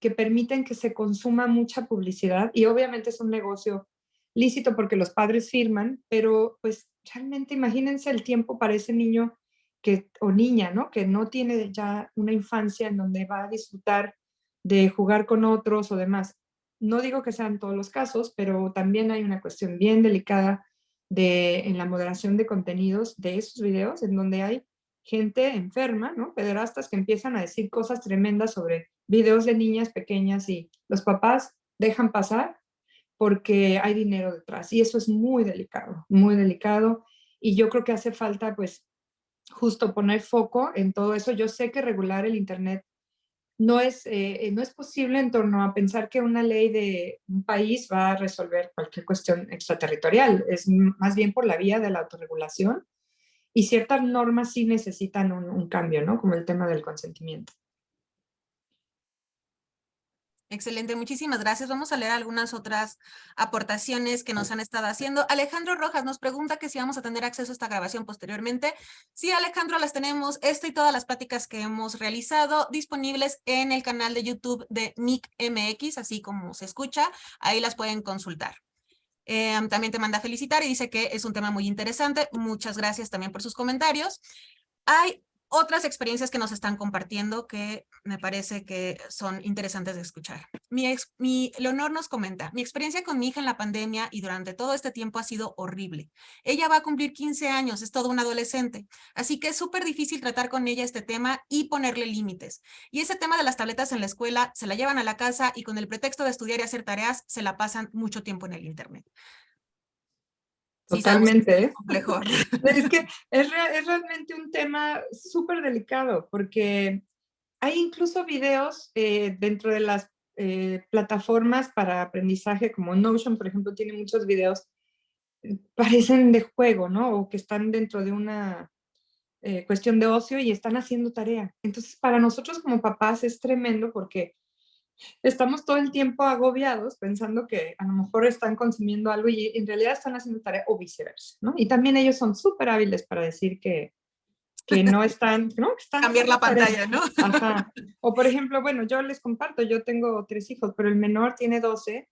que permiten que se consuma mucha publicidad y obviamente es un negocio lícito porque los padres firman, pero pues realmente imagínense el tiempo para ese niño o niña, ¿no? Que no tiene ya una infancia en donde va a disfrutar de jugar con otros o demás. No digo que sean todos los casos, pero también hay una cuestión bien delicada en la moderación de contenidos de esos videos, en donde hay gente enferma, ¿no? Pederastas que empiezan a decir cosas tremendas sobre videos de niñas pequeñas y los papás dejan pasar porque hay dinero detrás. Y eso es muy delicado, muy delicado. Y yo creo que hace falta, pues, justo poner foco en todo eso. Yo sé que regular el Internet no es posible en torno a pensar que una ley de un país va a resolver cualquier cuestión extraterritorial. Es más bien por la vía de la autorregulación y ciertas normas sí necesitan un cambio, ¿no? Como el tema del consentimiento. Excelente, muchísimas gracias. Vamos a leer algunas otras aportaciones que nos han estado haciendo. Alejandro Rojas nos pregunta que si vamos a tener acceso a esta grabación posteriormente. Sí, Alejandro, las tenemos, esta y todas las pláticas que hemos realizado disponibles en el canal de YouTube de Nick MX, así como se escucha, ahí las pueden consultar. También te manda a felicitar y dice que es un tema muy interesante. Muchas gracias también por sus comentarios. Hay otras experiencias que nos están compartiendo que me parece que son interesantes de escuchar. Leonor nos comenta, mi experiencia con mi hija en la pandemia y durante todo este tiempo ha sido horrible. Ella va a cumplir 15 años, es toda una adolescente, así que es súper difícil tratar con ella este tema y ponerle límites. Y ese tema de las tabletas en la escuela, se la llevan a la casa y con el pretexto de estudiar y hacer tareas, se la pasan mucho tiempo en el internet. Sí, sabemos que Totalmente, es ¿eh? complejo. Es que es realmente un tema súper delicado, porque hay incluso videos dentro de las plataformas para aprendizaje, como Notion, por ejemplo, tiene muchos videos, parecen de juego, ¿no? O que están dentro de una cuestión de ocio y están haciendo tarea. Entonces, para nosotros como papás es tremendo porque estamos todo el tiempo agobiados pensando que a lo mejor están consumiendo algo y en realidad están haciendo tarea o viceversa, ¿no? Y también ellos son súper hábiles para decir que no están, ¿no? Que están Cambiar haciendo la tarea. pantalla, ¿no? Ajá. O por ejemplo, bueno, yo les comparto, yo tengo 3 hijos, pero el menor tiene 12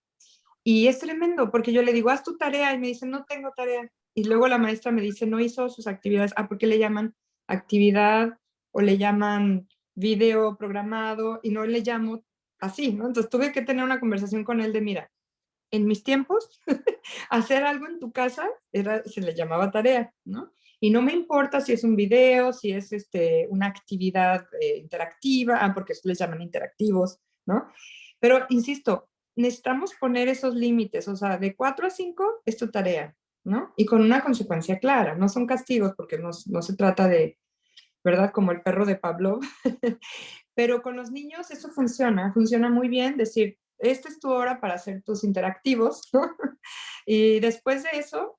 y es tremendo porque yo le digo, haz tu tarea y me dice, no tengo tarea. Y luego la maestra me dice, no hizo sus actividades. Ah, ¿por qué le llaman actividad o le llaman video programado y no le llamo así, ¿no? Entonces tuve que tener una conversación con él de, mira, en mis tiempos, hacer algo en tu casa se le llamaba tarea, ¿no? Y no me importa si es un video, si es una actividad interactiva, porque les llaman interactivos, ¿no? Pero, insisto, necesitamos poner esos límites, o sea, de 4 a 5 es tu tarea, ¿no? Y con una consecuencia clara, no son castigos porque no se trata de, ¿verdad? Como el perro de Pablo. Pero con los niños eso funciona muy bien, decir, esta es tu hora para hacer tus interactivos, ¿no? Y después de eso,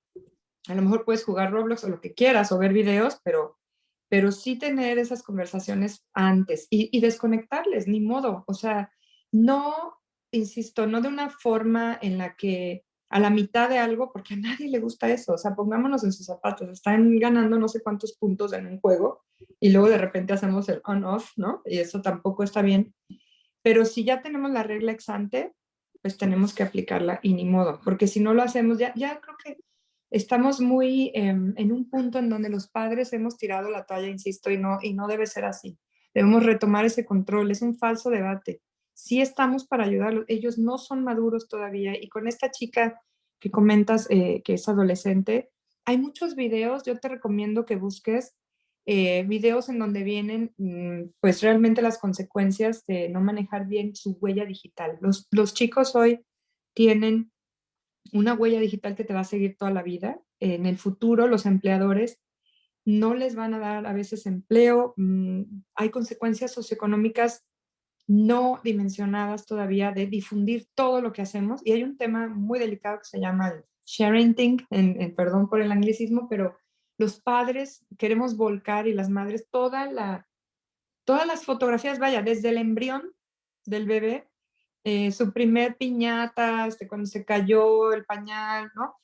a lo mejor puedes jugar Roblox o lo que quieras o ver videos, pero sí tener esas conversaciones antes y desconectarles, ni modo. O sea, no, insisto, no de una forma en la que a la mitad de algo, porque a nadie le gusta eso. O sea, pongámonos en sus zapatos. Están ganando no sé cuántos puntos en un juego y luego de repente hacemos el on-off, ¿no? Y eso tampoco está bien. Pero si ya tenemos la regla ex ante, pues tenemos que aplicarla y ni modo, porque si no lo hacemos, ya creo que estamos muy en un punto en donde los padres hemos tirado la toalla, insisto, y no debe ser así. Debemos retomar ese control, es un falso debate. Sí estamos para ayudarlos, ellos no son maduros todavía y con esta chica que comentas que es adolescente, hay muchos videos, yo te recomiendo que busques videos en donde vienen pues realmente las consecuencias de no manejar bien su huella digital. Los chicos hoy tienen una huella digital que te va a seguir toda la vida. En el futuro, los empleadores no les van a dar a veces empleo. Hay consecuencias socioeconómicas no dimensionadas todavía de difundir todo lo que hacemos. Y hay un tema muy delicado que se llama el sharenting, perdón por el anglicismo, pero los padres queremos volcar y las madres todas las fotografías, vaya, desde el embrión del bebé su primer piñata, cuando se cayó el pañal, ¿no?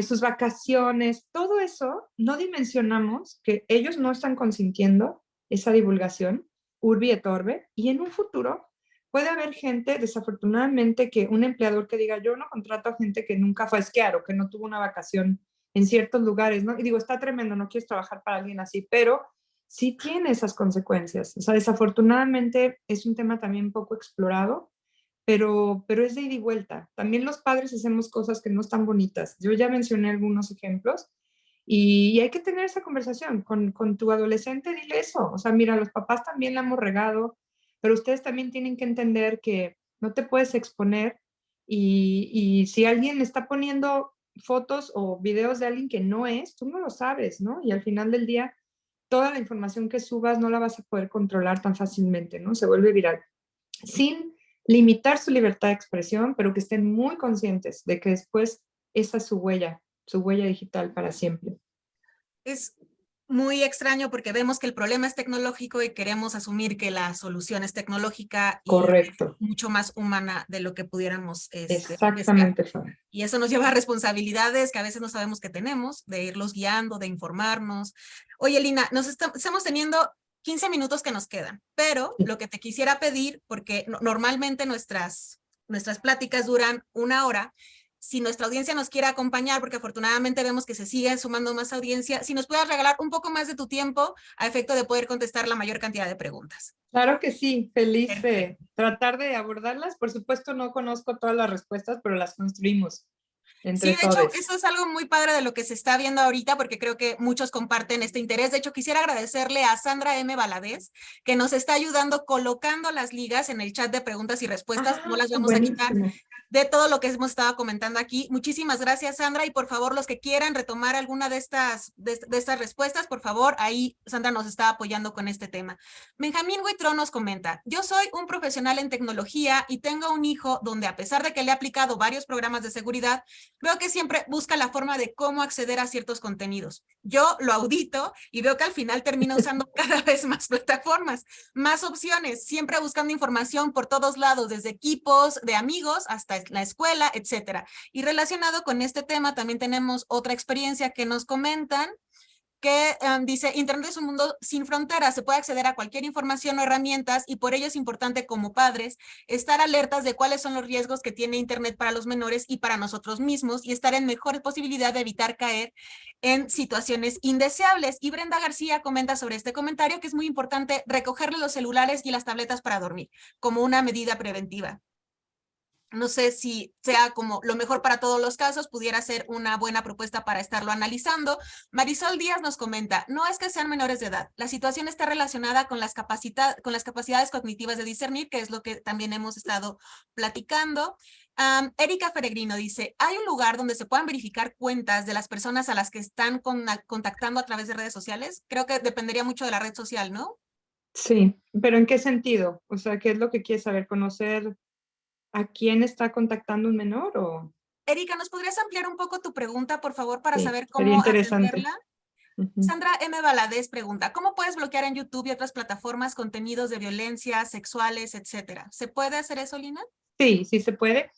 Sus vacaciones, todo eso, no dimensionamos que ellos no están consintiendo esa divulgación, urbi et orbe, y en un futuro puede haber gente, desafortunadamente, que un empleador que diga, yo no contrato a gente que nunca fue a esquiar o que no tuvo una vacación en ciertos lugares, ¿no? Y digo, está tremendo, no quieres trabajar para alguien así, pero sí tiene esas consecuencias. O sea, desafortunadamente es un tema también poco explorado pero es de ida y vuelta. También los padres hacemos cosas que no están bonitas. Yo ya mencioné algunos ejemplos y hay que tener esa conversación con tu adolescente, dile eso. O sea, mira, los papás también la hemos regado, pero ustedes también tienen que entender que no te puedes exponer y si alguien está poniendo fotos o videos de alguien que no es, tú no lo sabes, ¿no? Y al final del día, toda la información que subas no la vas a poder controlar tan fácilmente, ¿no? Se vuelve viral sin limitar su libertad de expresión, pero que estén muy conscientes de que después esa es su huella digital para siempre. Es muy extraño porque vemos que el problema es tecnológico y queremos asumir que la solución es tecnológica y Correcto. mucho más humana de lo que pudiéramos desear. Exactamente, Fabi. Y eso nos lleva a responsabilidades que a veces no sabemos que tenemos, de irlos guiando, de informarnos. Oye, Lina, estamos teniendo 15 minutos que nos quedan, pero lo que te quisiera pedir, porque normalmente nuestras pláticas duran 1 hora, si nuestra audiencia nos quiere acompañar, porque afortunadamente vemos que se sigue sumando más audiencia, si nos puedas regalar un poco más de tu tiempo a efecto de poder contestar la mayor cantidad de preguntas. Claro que sí, feliz de Perfecto. tratar de abordarlas. Por supuesto, no conozco todas las respuestas, pero las construimos Sí, entre de hecho, todos. eso es algo muy padre de lo que se está viendo ahorita, porque creo que muchos comparten este interés. De hecho, quisiera agradecerle a Sandra M. Valadez, que nos está ayudando colocando las ligas en el chat de preguntas y respuestas. No Ah, las vamos a quitar buenísimo. de todo lo que hemos estado comentando aquí. Muchísimas gracias, Sandra, y por favor, los que quieran retomar alguna de estas respuestas, por favor, ahí Sandra nos está apoyando con este tema. Benjamín Huitrón nos comenta, yo soy un profesional en tecnología y tengo un hijo donde, a pesar de que le he aplicado varios programas de seguridad, veo que siempre busca la forma de cómo acceder a ciertos contenidos. Yo lo audito y veo que al final termina usando cada vez más plataformas, más opciones, siempre buscando información por todos lados, desde equipos de amigos hasta la escuela, etcétera. Y relacionado con este tema, también tenemos otra experiencia que nos comentan, que dice, Internet es un mundo sin fronteras, se puede acceder a cualquier información o herramientas y por ello es importante como padres estar alertas de cuáles son los riesgos que tiene Internet para los menores y para nosotros mismos y estar en mejor posibilidad de evitar caer en situaciones indeseables. Y Brenda García comenta sobre este comentario que es muy importante recogerle los celulares y las tabletas para dormir como una medida preventiva. No sé si sea como lo mejor para todos los casos, pudiera ser una buena propuesta para estarlo analizando. Marisol Díaz nos comenta, no es que sean menores de edad, la situación está relacionada con las capacidades cognitivas de discernir, que es lo que también hemos estado platicando. Erika Peregrino dice, ¿hay un lugar donde se puedan verificar cuentas de las personas a las que están contactando a través de redes sociales? Creo que dependería mucho de la red social, ¿no? Sí, pero ¿en qué sentido? O sea, ¿qué es lo que quieres saber? ¿Conocer a quién está contactando un menor o...? Erika, ¿nos podrías ampliar un poco tu pregunta, por favor, para Sí, saber sería cómo interesante. atenderla? Ujú. Sandra M. Valadez pregunta, ¿cómo puedes bloquear en YouTube y otras plataformas contenidos de violencia, sexuales, etcétera? ¿Se puede hacer eso, Lina? Sí, sí se puede.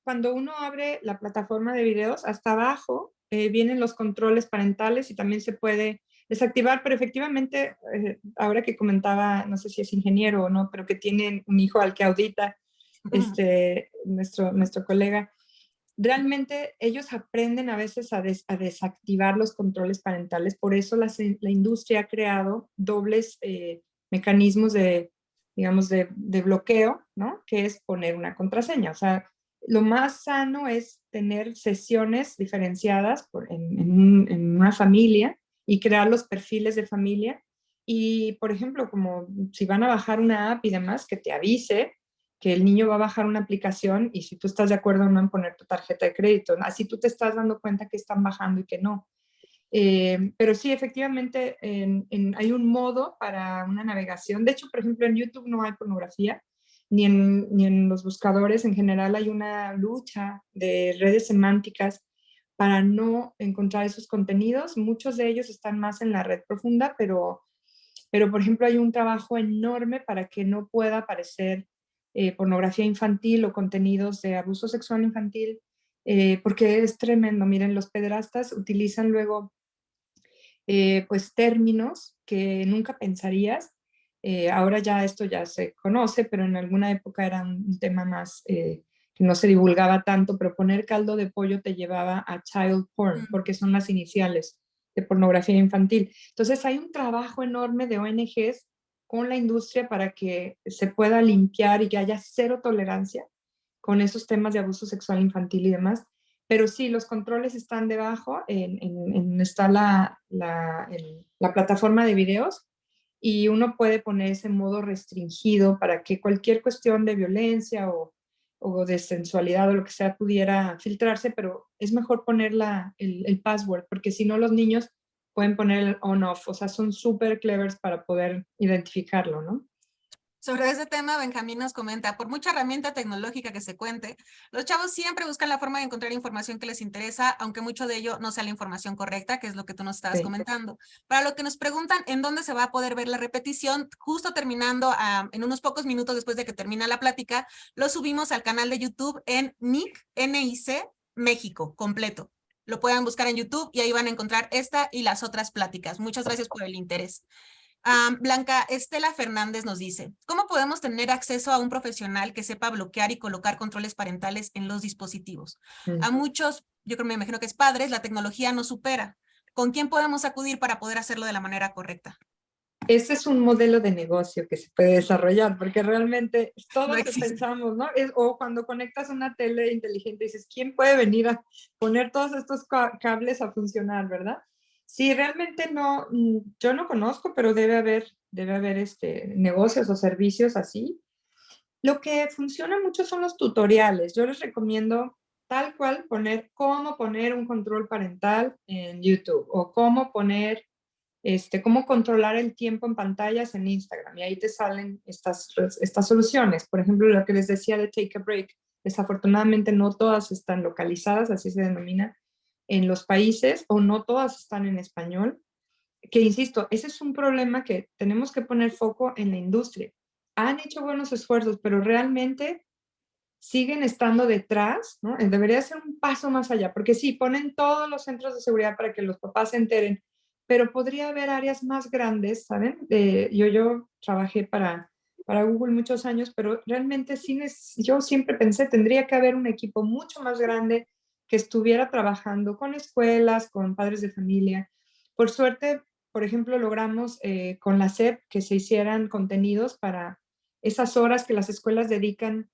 Cuando uno abre la plataforma de videos, hasta abajo vienen los controles parentales y también se puede desactivar, pero efectivamente, ahora que comentaba, no sé si es ingeniero o no, pero que tiene un hijo al que audita nuestro colega, realmente ellos aprenden a veces a desactivar los controles parentales, por eso la industria ha creado dobles mecanismos de, digamos, de bloqueo, ¿no? Que es poner una contraseña. O sea, lo más sano es tener sesiones diferenciadas en una familia y crear los perfiles de familia. Y, por ejemplo, como si van a bajar una app y demás, que te avise que el niño va a bajar una aplicación y si tú estás de acuerdo o no en poner tu tarjeta de crédito. Así tú te estás dando cuenta que están bajando y que no. Pero sí, efectivamente, hay un modo para una navegación. De hecho, por ejemplo, en YouTube no hay pornografía, ni en los buscadores. En general hay una lucha de redes semánticas para no encontrar esos contenidos. Muchos de ellos están más en la red profunda, pero por ejemplo, hay un trabajo enorme para que no pueda aparecer pornografía infantil o contenidos de abuso sexual infantil, porque es tremendo. Miren, los pederastas utilizan luego pues términos que nunca pensarías. Ahora ya esto ya se conoce, pero en alguna época era un tema más que no se divulgaba tanto, pero poner caldo de pollo te llevaba a child porn, porque son las iniciales de pornografía infantil. Entonces hay un trabajo enorme de ONGs con la industria para que se pueda limpiar y que haya cero tolerancia con esos temas de abuso sexual infantil y demás. Pero sí, los controles están debajo, está la plataforma de videos y uno puede poner ese modo restringido para que cualquier cuestión de violencia o de sensualidad o lo que sea pudiera filtrarse, pero es mejor poner el password porque si no los niños pueden poner el on-off, o sea, son súper clevers para poder identificarlo, ¿no? Sobre ese tema, Benjamín nos comenta, por mucha herramienta tecnológica que se cuente, los chavos siempre buscan la forma de encontrar información que les interesa, aunque mucho de ello no sea la información correcta, que es lo que tú nos estabas Sí. comentando. Para lo que nos preguntan en dónde se va a poder ver la repetición, justo terminando en unos pocos minutos después de que termina la plática, lo subimos al canal de YouTube en NIC México, completo. Lo pueden buscar en YouTube y ahí van a encontrar esta y las otras pláticas. Muchas gracias por el interés. Blanca Estela Fernández nos dice, ¿cómo podemos tener acceso a un profesional que sepa bloquear y colocar controles parentales en los dispositivos? A muchos, yo creo, me imagino que es padres, la tecnología no supera. ¿Con quién podemos acudir para poder hacerlo de la manera correcta? Ese es un modelo de negocio que se puede desarrollar, porque realmente No todos existe. pensamos, ¿no? O cuando conectas una tele inteligente dices, ¿quién puede venir a poner todos estos cables a funcionar, verdad? Sí, realmente no, yo no conozco, pero debe haber negocios o servicios así. Lo que funciona mucho son los tutoriales. Yo les recomiendo tal cual cómo poner un control parental en YouTube o cómo controlar el tiempo en pantallas en Instagram. Y ahí te salen estas soluciones. Por ejemplo, lo que les decía de Take a Break. Desafortunadamente no todas están localizadas, así se denomina, en los países, o no todas están en español. Que insisto, ese es un problema que tenemos que poner foco en la industria. Han hecho buenos esfuerzos, pero realmente siguen estando detrás, ¿no? Debería ser un paso más allá, porque sí, ponen todos los centros de seguridad para que los papás se enteren, pero podría haber áreas más grandes, ¿saben? Yo trabajé para Google muchos años, pero realmente sí, yo siempre pensé, tendría que haber un equipo mucho más grande que estuviera trabajando con escuelas, con padres de familia. Por suerte, por ejemplo, logramos con la SEP que se hicieran contenidos para esas horas que las escuelas dedican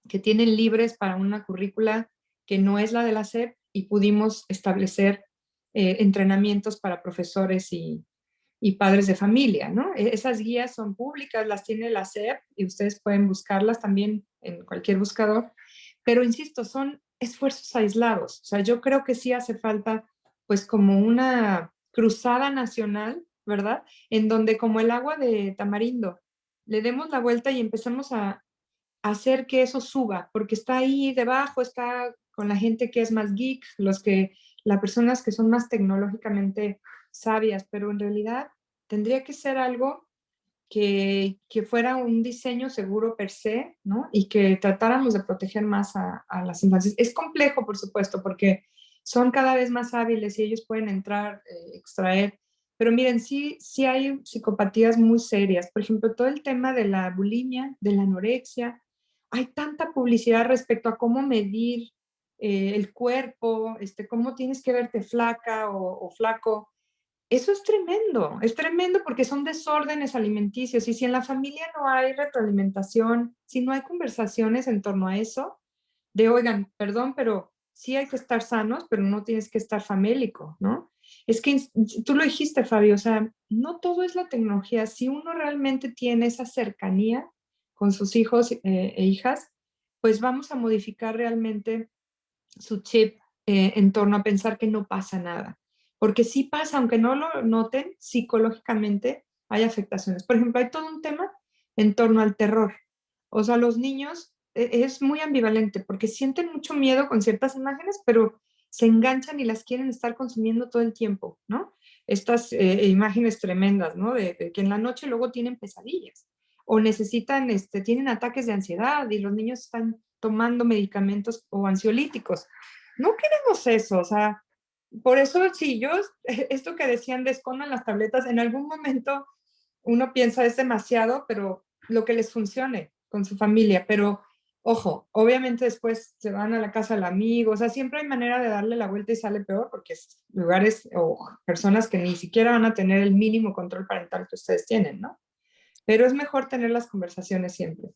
que tienen libres para una currícula que no es la de la SEP y pudimos establecer entrenamientos para profesores y padres de familia, ¿no? Esas guías son públicas, las tiene la SEP y ustedes pueden buscarlas también en cualquier buscador, pero insisto, son esfuerzos aislados. O sea, yo creo que sí hace falta pues como una cruzada nacional, ¿verdad? En donde como el agua de tamarindo, le demos la vuelta y empezamos a hacer que eso suba, porque está ahí debajo, está con la gente que es más geek, las personas que son más tecnológicamente sabias, pero en realidad tendría que ser algo que fuera un diseño seguro per se, ¿no? Y que tratáramos de proteger más a las infancias. Es complejo, por supuesto, porque son cada vez más hábiles y ellos pueden entrar, extraer, pero miren, sí hay psicopatías muy serias. Por ejemplo, todo el tema de la bulimia, de la anorexia, hay tanta publicidad respecto a cómo medir el cuerpo, cómo tienes que verte flaca o flaco. Eso es tremendo porque son desórdenes alimenticios y si en la familia no hay retroalimentación, si no hay conversaciones en torno a eso, de oigan, perdón, pero sí hay que estar sanos, pero no tienes que estar famélico, ¿no? Es que tú lo dijiste, Fabio, o sea, no todo es la tecnología. Si uno realmente tiene esa cercanía con sus hijos e hijas, pues vamos a modificar realmente su chip en torno a pensar que no pasa nada. Porque sí pasa, aunque no lo noten, psicológicamente hay afectaciones. Por ejemplo, hay todo un tema en torno al terror. O sea, los niños es muy ambivalente porque sienten mucho miedo con ciertas imágenes, pero se enganchan y las quieren estar consumiendo todo el tiempo, ¿no? Estas imágenes tremendas, ¿no? De que en la noche luego tienen pesadillas o necesitan, tienen ataques de ansiedad y los niños están tomando medicamentos o ansiolíticos. No queremos eso, o sea, por eso sí, esto que decían de escondan las tabletas, en algún momento uno piensa es demasiado, pero lo que les funcione con su familia, pero ojo, obviamente después se van a la casa del amigo, o sea, siempre hay manera de darle la vuelta y sale peor porque es lugares o personas que ni siquiera van a tener el mínimo control parental que ustedes tienen, ¿no? Pero es mejor tener las conversaciones siempre.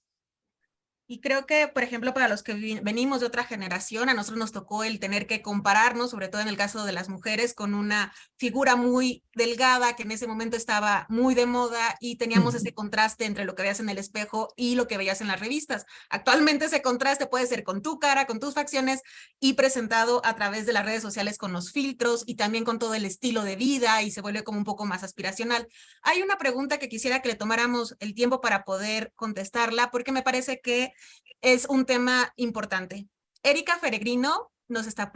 Y creo que, por ejemplo, para los que venimos de otra generación, a nosotros nos tocó el tener que compararnos, sobre todo en el caso de las mujeres, con una figura muy delgada que en ese momento estaba muy de moda y teníamos ese contraste entre lo que veías en el espejo y lo que veías en las revistas. Actualmente ese contraste puede ser con tu cara, con tus facciones y presentado a través de las redes sociales con los filtros y también con todo el estilo de vida y se vuelve como un poco más aspiracional. Hay una pregunta que quisiera que le tomáramos el tiempo para poder contestarla porque me parece que es un tema importante. Erika Feregrino nos está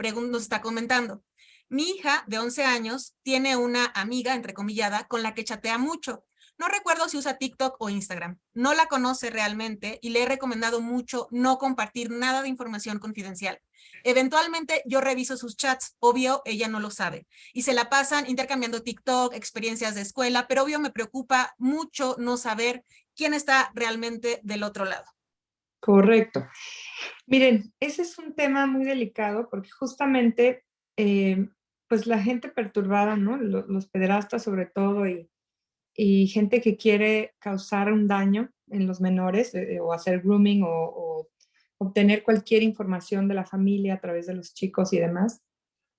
comentando. Mi hija de 11 años tiene una amiga, entrecomillada, con la que chatea mucho. No recuerdo si usa TikTok o Instagram. No la conoce realmente y le he recomendado mucho no compartir nada de información confidencial. Eventualmente yo reviso sus chats, obvio ella no lo sabe. Y se la pasan intercambiando TikTok, experiencias de escuela, pero obvio me preocupa mucho no saber quién está realmente del otro lado. Correcto. Miren, ese es un tema muy delicado porque justamente, pues la gente perturbada, ¿no? Los pederastas sobre todo y gente que quiere causar un daño en los menores o hacer grooming o obtener cualquier información de la familia a través de los chicos y demás,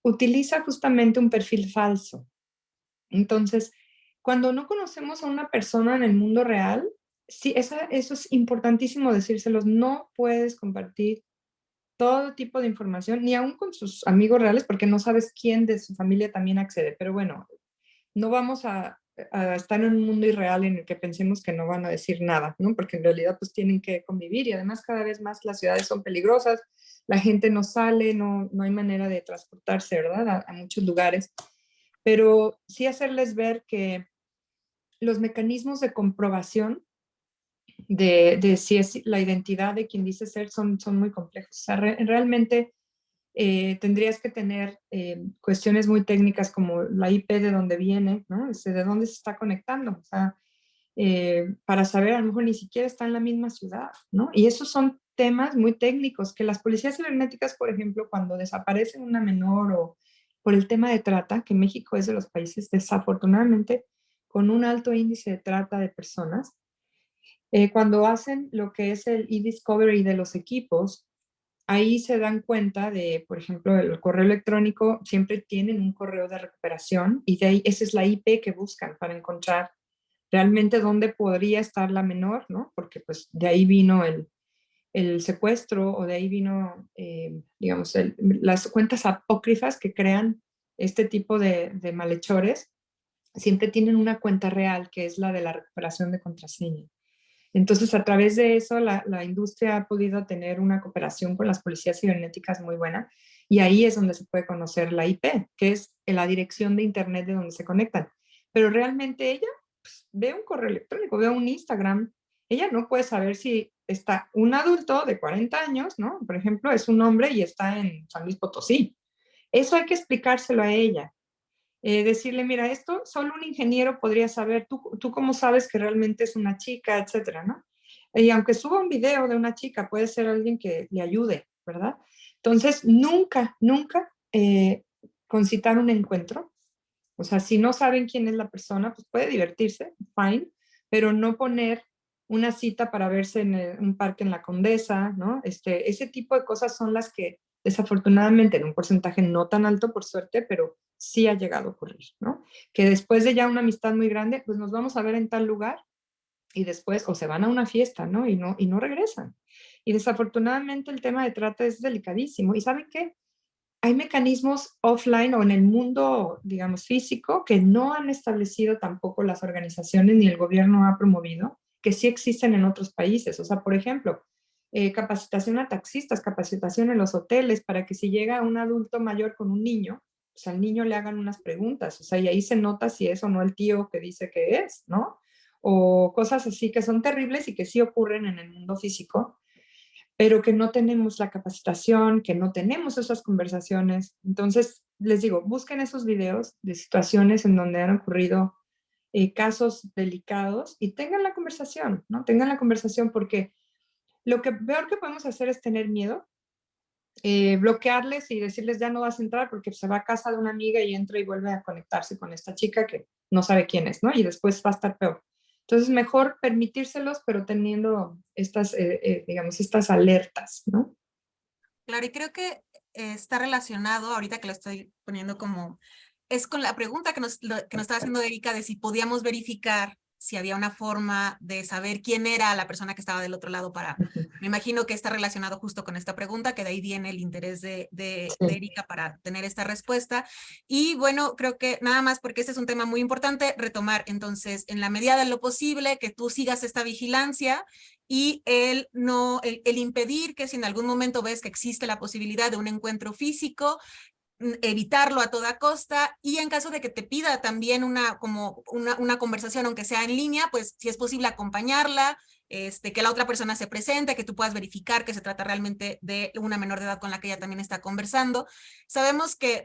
utiliza justamente un perfil falso. Entonces, cuando no conocemos a una persona en el mundo real, sí, eso es importantísimo decírselos, no puedes compartir todo tipo de información, ni aún con sus amigos reales, porque no sabes quién de su familia también accede. Pero bueno, no vamos a estar en un mundo irreal en el que pensemos que no van a decir nada, ¿no? Porque en realidad pues tienen que convivir y además cada vez más las ciudades son peligrosas, la gente no sale, no hay manera de transportarse, ¿verdad? A muchos lugares. Pero sí hacerles ver que los mecanismos de comprobación de si es la identidad de quien dice ser son muy complejos. O sea, realmente tendrías que tener cuestiones muy técnicas como la IP de dónde viene, ¿no? De dónde se está conectando, o sea, para saber, a lo mejor ni siquiera está en la misma ciudad, ¿no? Y esos son temas muy técnicos que las policías cibernéticas, por ejemplo, cuando desaparece una menor o por el tema de trata, que México es de los países desafortunadamente con un alto índice de trata de personas, cuando hacen lo que es el e-discovery de los equipos, ahí se dan cuenta de, por ejemplo, el correo electrónico, siempre tienen un correo de recuperación y de ahí esa es la IP que buscan para encontrar realmente dónde podría estar la menor, ¿no? Porque pues de ahí vino el secuestro o de ahí vino, digamos, las cuentas apócrifas que crean este tipo de malhechores, siempre tienen una cuenta real que es la de la recuperación de contraseña. Entonces, a través de eso, la industria ha podido tener una cooperación con las policías cibernéticas muy buena y ahí es donde se puede conocer la IP, que es la dirección de Internet de donde se conectan. Pero realmente ella pues, ve un correo electrónico, ve un Instagram, ella no puede saber si está un adulto de 40 años, ¿no? Por ejemplo, es un hombre y está en San Luis Potosí. Eso hay que explicárselo a ella. Decirle, mira, esto solo un ingeniero podría saber, tú cómo sabes que realmente es una chica, etcétera, ¿no? Y aunque suba un video de una chica, puede ser alguien que le ayude, ¿verdad? Entonces, nunca concitar un encuentro. O sea, si no saben quién es la persona, pues puede divertirse, fine, pero no poner una cita para verse en un parque en la Condesa, ¿no? Ese tipo de cosas son las que desafortunadamente en un porcentaje no tan alto por suerte, pero sí ha llegado a ocurrir, ¿no? Que después de ya una amistad muy grande, pues nos vamos a ver en tal lugar y después o se van a una fiesta, ¿no? Y no regresan. Y desafortunadamente el tema de trata es delicadísimo. ¿Y saben qué? Hay mecanismos offline o en el mundo, digamos, físico que no han establecido tampoco las organizaciones ni el gobierno ha promovido, que sí existen en otros países. O sea, por ejemplo, capacitación a taxistas, capacitación en los hoteles para que si llega un adulto mayor con un niño, pues al niño le hagan unas preguntas. O sea, y ahí se nota si es o no el tío que dice que es, ¿no? O cosas así que son terribles y que sí ocurren en el mundo físico pero que no tenemos la capacitación, que no tenemos esas conversaciones. Entonces, les digo, busquen esos videos de situaciones en donde han ocurrido casos delicados y tengan la conversación, ¿no? Tengan la conversación porque lo que peor que podemos hacer es tener miedo, bloquearles y decirles ya no vas a entrar porque se va a casa de una amiga y entra y vuelve a conectarse con esta chica que no sabe quién es, ¿no? Y después va a estar peor. Entonces, mejor permitírselos, pero teniendo estas, digamos, estas alertas, ¿no? Claro, y creo que está relacionado, ahorita que lo estoy poniendo como, es con la pregunta que nos estaba haciendo Erika de si podíamos verificar si había una forma de saber quién era la persona que estaba del otro lado me imagino que está relacionado justo con esta pregunta, que de ahí viene el interés de Sí. Erika para tener esta respuesta. Y bueno, creo que nada más porque este es un tema muy importante, retomar entonces en la medida de lo posible que tú sigas esta vigilancia y el impedir que si en algún momento ves que existe la posibilidad de un encuentro físico, evitarlo a toda costa, y en caso de que te pida también una conversación, aunque sea en línea, pues si es posible acompañarla, que la otra persona se presente, que tú puedas verificar que se trata realmente de una menor de edad con la que ella también está conversando. Sabemos que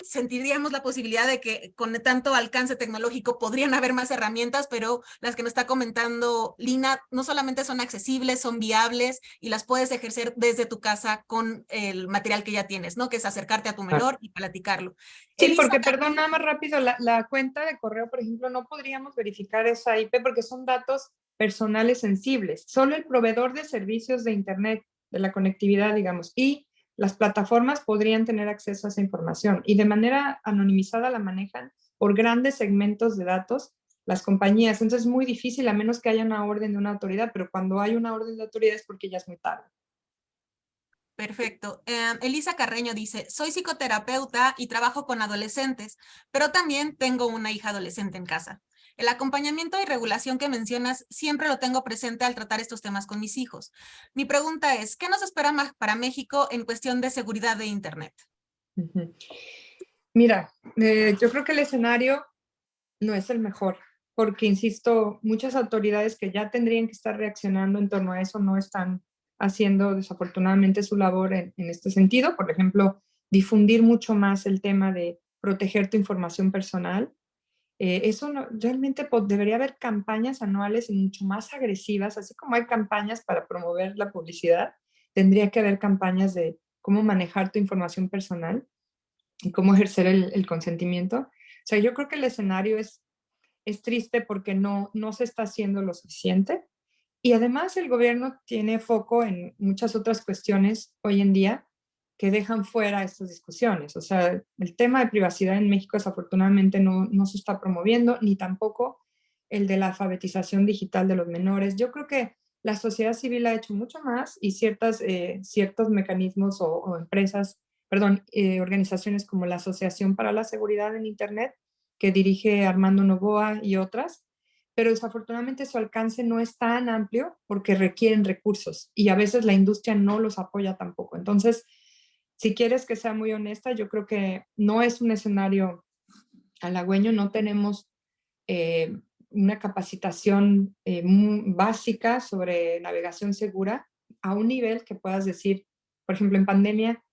sentiríamos la posibilidad de que con tanto alcance tecnológico podrían haber más herramientas, pero las que nos está comentando Lina no solamente son accesibles, son viables y las puedes ejercer desde tu casa con el material que ya tienes, ¿no? Que es acercarte a tu menor y platicarlo. Sí, Elisa, porque, perdón, nada más rápido, la cuenta de correo, por ejemplo, no podríamos verificar esa IP porque son datos personales sensibles. Solo el proveedor de servicios de Internet, de la conectividad, digamos, y las plataformas podrían tener acceso a esa información y de manera anonimizada la manejan por grandes segmentos de datos las compañías. Entonces es muy difícil a menos que haya una orden de una autoridad, pero cuando hay una orden de autoridad es porque ya es muy tarde. perfecto. Elisa Carreño dice, soy psicoterapeuta y trabajo con adolescentes, pero también tengo una hija adolescente en casa. El acompañamiento y regulación que mencionas siempre lo tengo presente al tratar estos temas con mis hijos. Mi pregunta es, ¿qué nos espera para México en cuestión de seguridad de Internet? Ujú. Mira, yo creo que el escenario no es el mejor, porque, insisto, muchas autoridades que ya tendrían que estar reaccionando en torno a eso no están haciendo desafortunadamente su labor en este sentido. Por ejemplo, difundir mucho más el tema de proteger tu información personal. Eso realmente debería haber campañas anuales y mucho más agresivas, así como hay campañas para promover la publicidad, tendría que haber campañas de cómo manejar tu información personal y cómo ejercer el consentimiento. O sea, yo creo que el escenario es triste porque no se está haciendo lo suficiente. Y además el gobierno tiene foco en muchas otras cuestiones hoy en día que dejan fuera estas discusiones. O sea, el tema de privacidad en México desafortunadamente no se está promoviendo, ni tampoco el de la alfabetización digital de los menores. Yo creo que la sociedad civil ha hecho mucho más y ciertos mecanismos o empresas, perdón, organizaciones como la Asociación para la Seguridad en Internet, que dirige Armando Novoa y otras, pero desafortunadamente su alcance no es tan amplio porque requieren recursos y a veces la industria no los apoya tampoco. Entonces, si quieres que sea muy honesta, yo creo que no es un escenario halagüeño, no tenemos eh, una capacitación básica sobre navegación segura a un nivel que puedas decir, por ejemplo, en pandemia,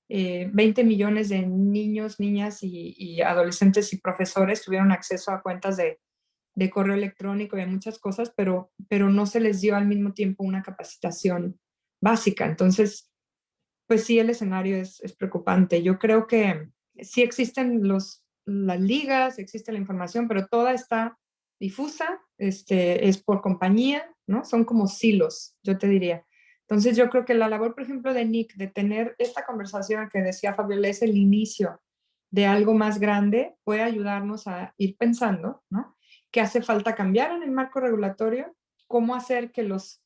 20 millones de niños, niñas y adolescentes y profesores tuvieron acceso a cuentas de correo electrónico y a muchas cosas, pero no se les dio al mismo tiempo una capacitación básica. Entonces, pues sí, el escenario es preocupante. Yo creo que sí existen las ligas, existe la información, pero toda está difusa, es por compañía, ¿no? Son como silos, yo te diría. Entonces yo creo que la labor, por ejemplo, de Nick, de tener esta conversación que decía Fabiola, es el inicio de algo más grande, puede ayudarnos a ir pensando, ¿no? ¿Qué hace falta cambiar en el marco regulatorio? ¿Cómo hacer que los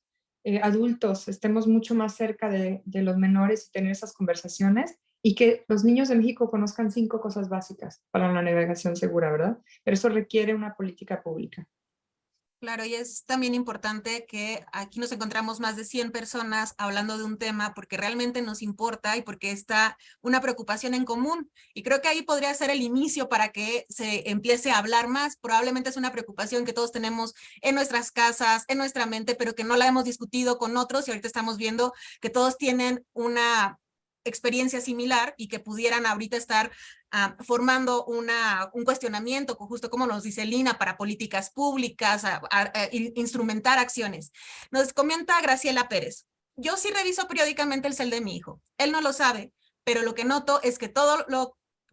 adultos estemos mucho más cerca de los menores y tener esas conversaciones? Y que los niños de México conozcan 5 cosas básicas para la navegación segura, ¿verdad? Pero eso requiere una política pública. Claro, y es también importante que aquí nos encontramos más de 100 personas hablando de un tema porque realmente nos importa y porque está una preocupación en común. Y creo que ahí podría ser el inicio para que se empiece a hablar más. Probablemente es una preocupación que todos tenemos en nuestras casas, en nuestra mente, pero que no la hemos discutido con otros y ahorita estamos viendo que todos tienen una experiencia similar y que pudieran ahorita estar formando un cuestionamiento, justo como nos dice Lina, para políticas públicas, instrumentar acciones. Nos comenta Graciela Pérez. Yo sí reviso periódicamente el cel de mi hijo. Él no lo sabe, pero lo que noto es que todo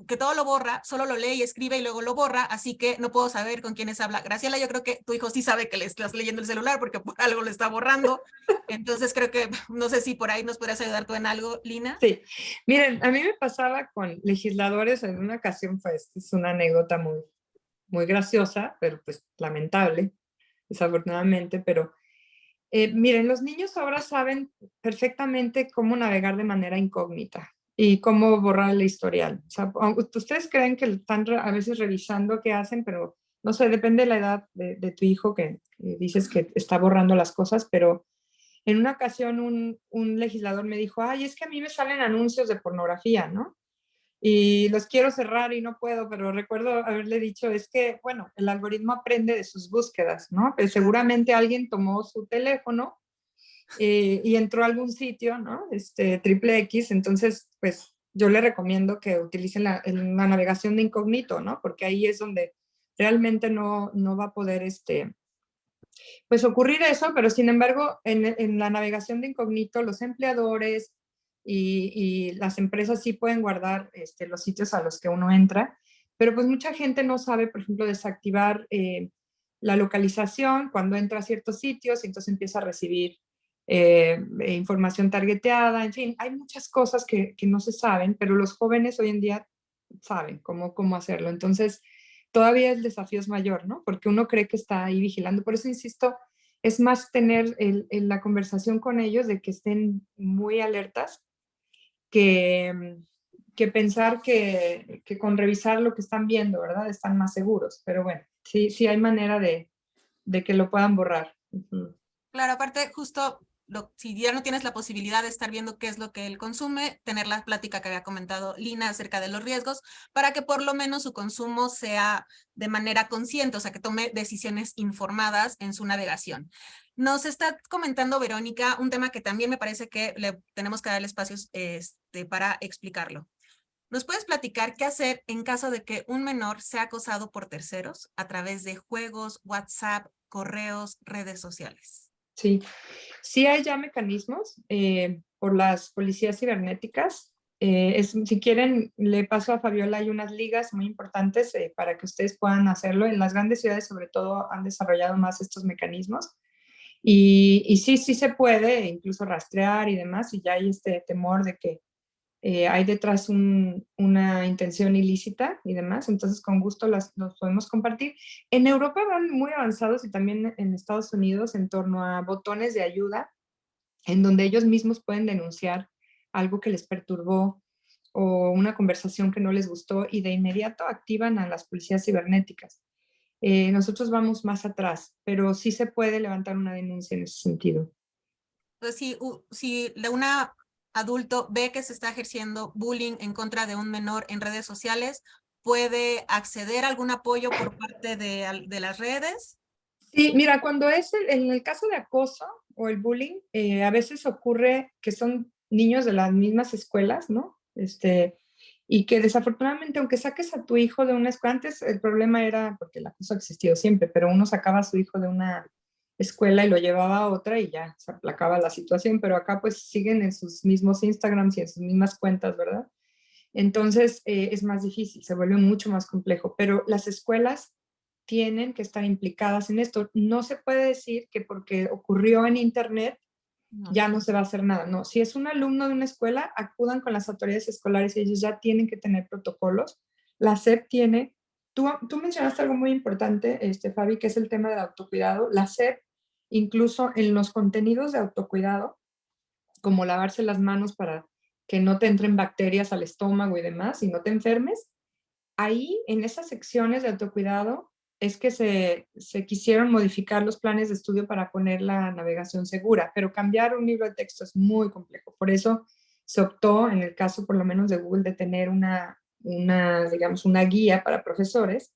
que todo lo borra, solo lo lee y escribe y luego lo borra, así que no puedo saber con quiénes habla. Graciela, yo creo que tu hijo sí sabe que le estás leyendo el celular porque por algo lo está borrando. Entonces creo que, no sé si por ahí nos podrías ayudar tú en algo, Lina. Sí, miren, a mí me pasaba con legisladores en una ocasión, pues es una anécdota muy graciosa, pero pues lamentable, desafortunadamente, pero miren, los niños ahora saben perfectamente cómo navegar de manera incógnita y cómo borrar el historial. O sea, ustedes creen que están a veces revisando qué hacen, pero no sé, depende de la edad de tu hijo que dices que está borrando las cosas, pero en una ocasión un legislador me dijo, ay, es que a mí me salen anuncios de pornografía, ¿no? Y los quiero cerrar y no puedo, pero recuerdo haberle dicho, es que, bueno, el algoritmo aprende de sus búsquedas, ¿no? Pero seguramente alguien tomó su teléfono y entró a algún sitio, ¿no? Triple X, entonces, pues yo le recomiendo que utilicen la navegación de incógnito, ¿no? Porque ahí es donde realmente no va a poder, pues ocurrir eso, pero sin embargo, en la navegación de incógnito, los empleadores y las empresas sí pueden guardar los sitios a los que uno entra, pero pues mucha gente no sabe, por ejemplo, desactivar la localización cuando entra a ciertos sitios y entonces empieza a recibir información targeteada, en fin, hay muchas cosas que no se saben, pero los jóvenes hoy en día saben cómo hacerlo. Entonces, todavía el desafío es mayor, ¿no? Porque uno cree que está ahí vigilando. Por eso insisto, es más tener la conversación con ellos de que estén muy alertas que, que pensar que con revisar lo que están viendo, ¿verdad? Están más seguros. Pero bueno, sí hay manera de que lo puedan borrar. Uh-huh. Claro, aparte, justo si ya no tienes la posibilidad de estar viendo qué es lo que él consume, tener la plática que había comentado Lina acerca de los riesgos, para que por lo menos su consumo sea de manera consciente, o sea, que tome decisiones informadas en su navegación. Nos está comentando Verónica un tema que también me parece que le tenemos que dar espacios para explicarlo. ¿Nos puedes platicar qué hacer en caso de que un menor sea acosado por terceros a través de juegos, WhatsApp, correos, redes sociales? Sí, sí hay ya mecanismos por las policías cibernéticas. Si quieren, le paso a Fabiola, hay unas ligas muy importantes para que ustedes puedan hacerlo. En las grandes ciudades, sobre todo, han desarrollado más estos mecanismos. Y sí se puede incluso rastrear y demás, y ya hay este temor de que hay detrás una intención ilícita y demás, entonces con gusto los podemos compartir. En Europa van muy avanzados y también en Estados Unidos en torno a botones de ayuda en donde ellos mismos pueden denunciar algo que les perturbó o una conversación que no les gustó y de inmediato activan a las policías cibernéticas. Nosotros vamos más atrás, pero sí se puede levantar una denuncia en ese sentido. Entonces, si de una adulto ve que se está ejerciendo bullying en contra de un menor en redes sociales, ¿puede acceder a algún apoyo por parte de las redes? Sí, mira, cuando es en el caso de acoso o el bullying, a veces ocurre que son niños de las mismas escuelas, ¿no? Y que desafortunadamente, aunque saques a tu hijo de una escuela, antes el problema era, porque el acoso ha existido siempre, pero uno sacaba a su hijo de una escuela y lo llevaba a otra y ya se aplacaba la situación, pero acá pues siguen en sus mismos Instagrams y en sus mismas cuentas, ¿verdad? Entonces es más difícil, se vuelve mucho más complejo, pero las escuelas tienen que estar implicadas en esto. No se puede decir que porque ocurrió en Internet No. ya no se va a hacer nada. No, si es un alumno de una escuela, acudan con las autoridades escolares y ellos ya tienen que tener protocolos. La SEP tiene, tú mencionaste algo muy importante, Fabi, que es el tema del autocuidado. La SEP, incluso en los contenidos de autocuidado, como lavarse las manos para que no te entren bacterias al estómago y demás y no te enfermes, ahí en esas secciones de autocuidado es que se quisieron modificar los planes de estudio para poner la navegación segura, pero cambiar un libro de texto es muy complejo. Por eso se optó, en el caso por lo menos de Google, de tener digamos, una guía para profesores,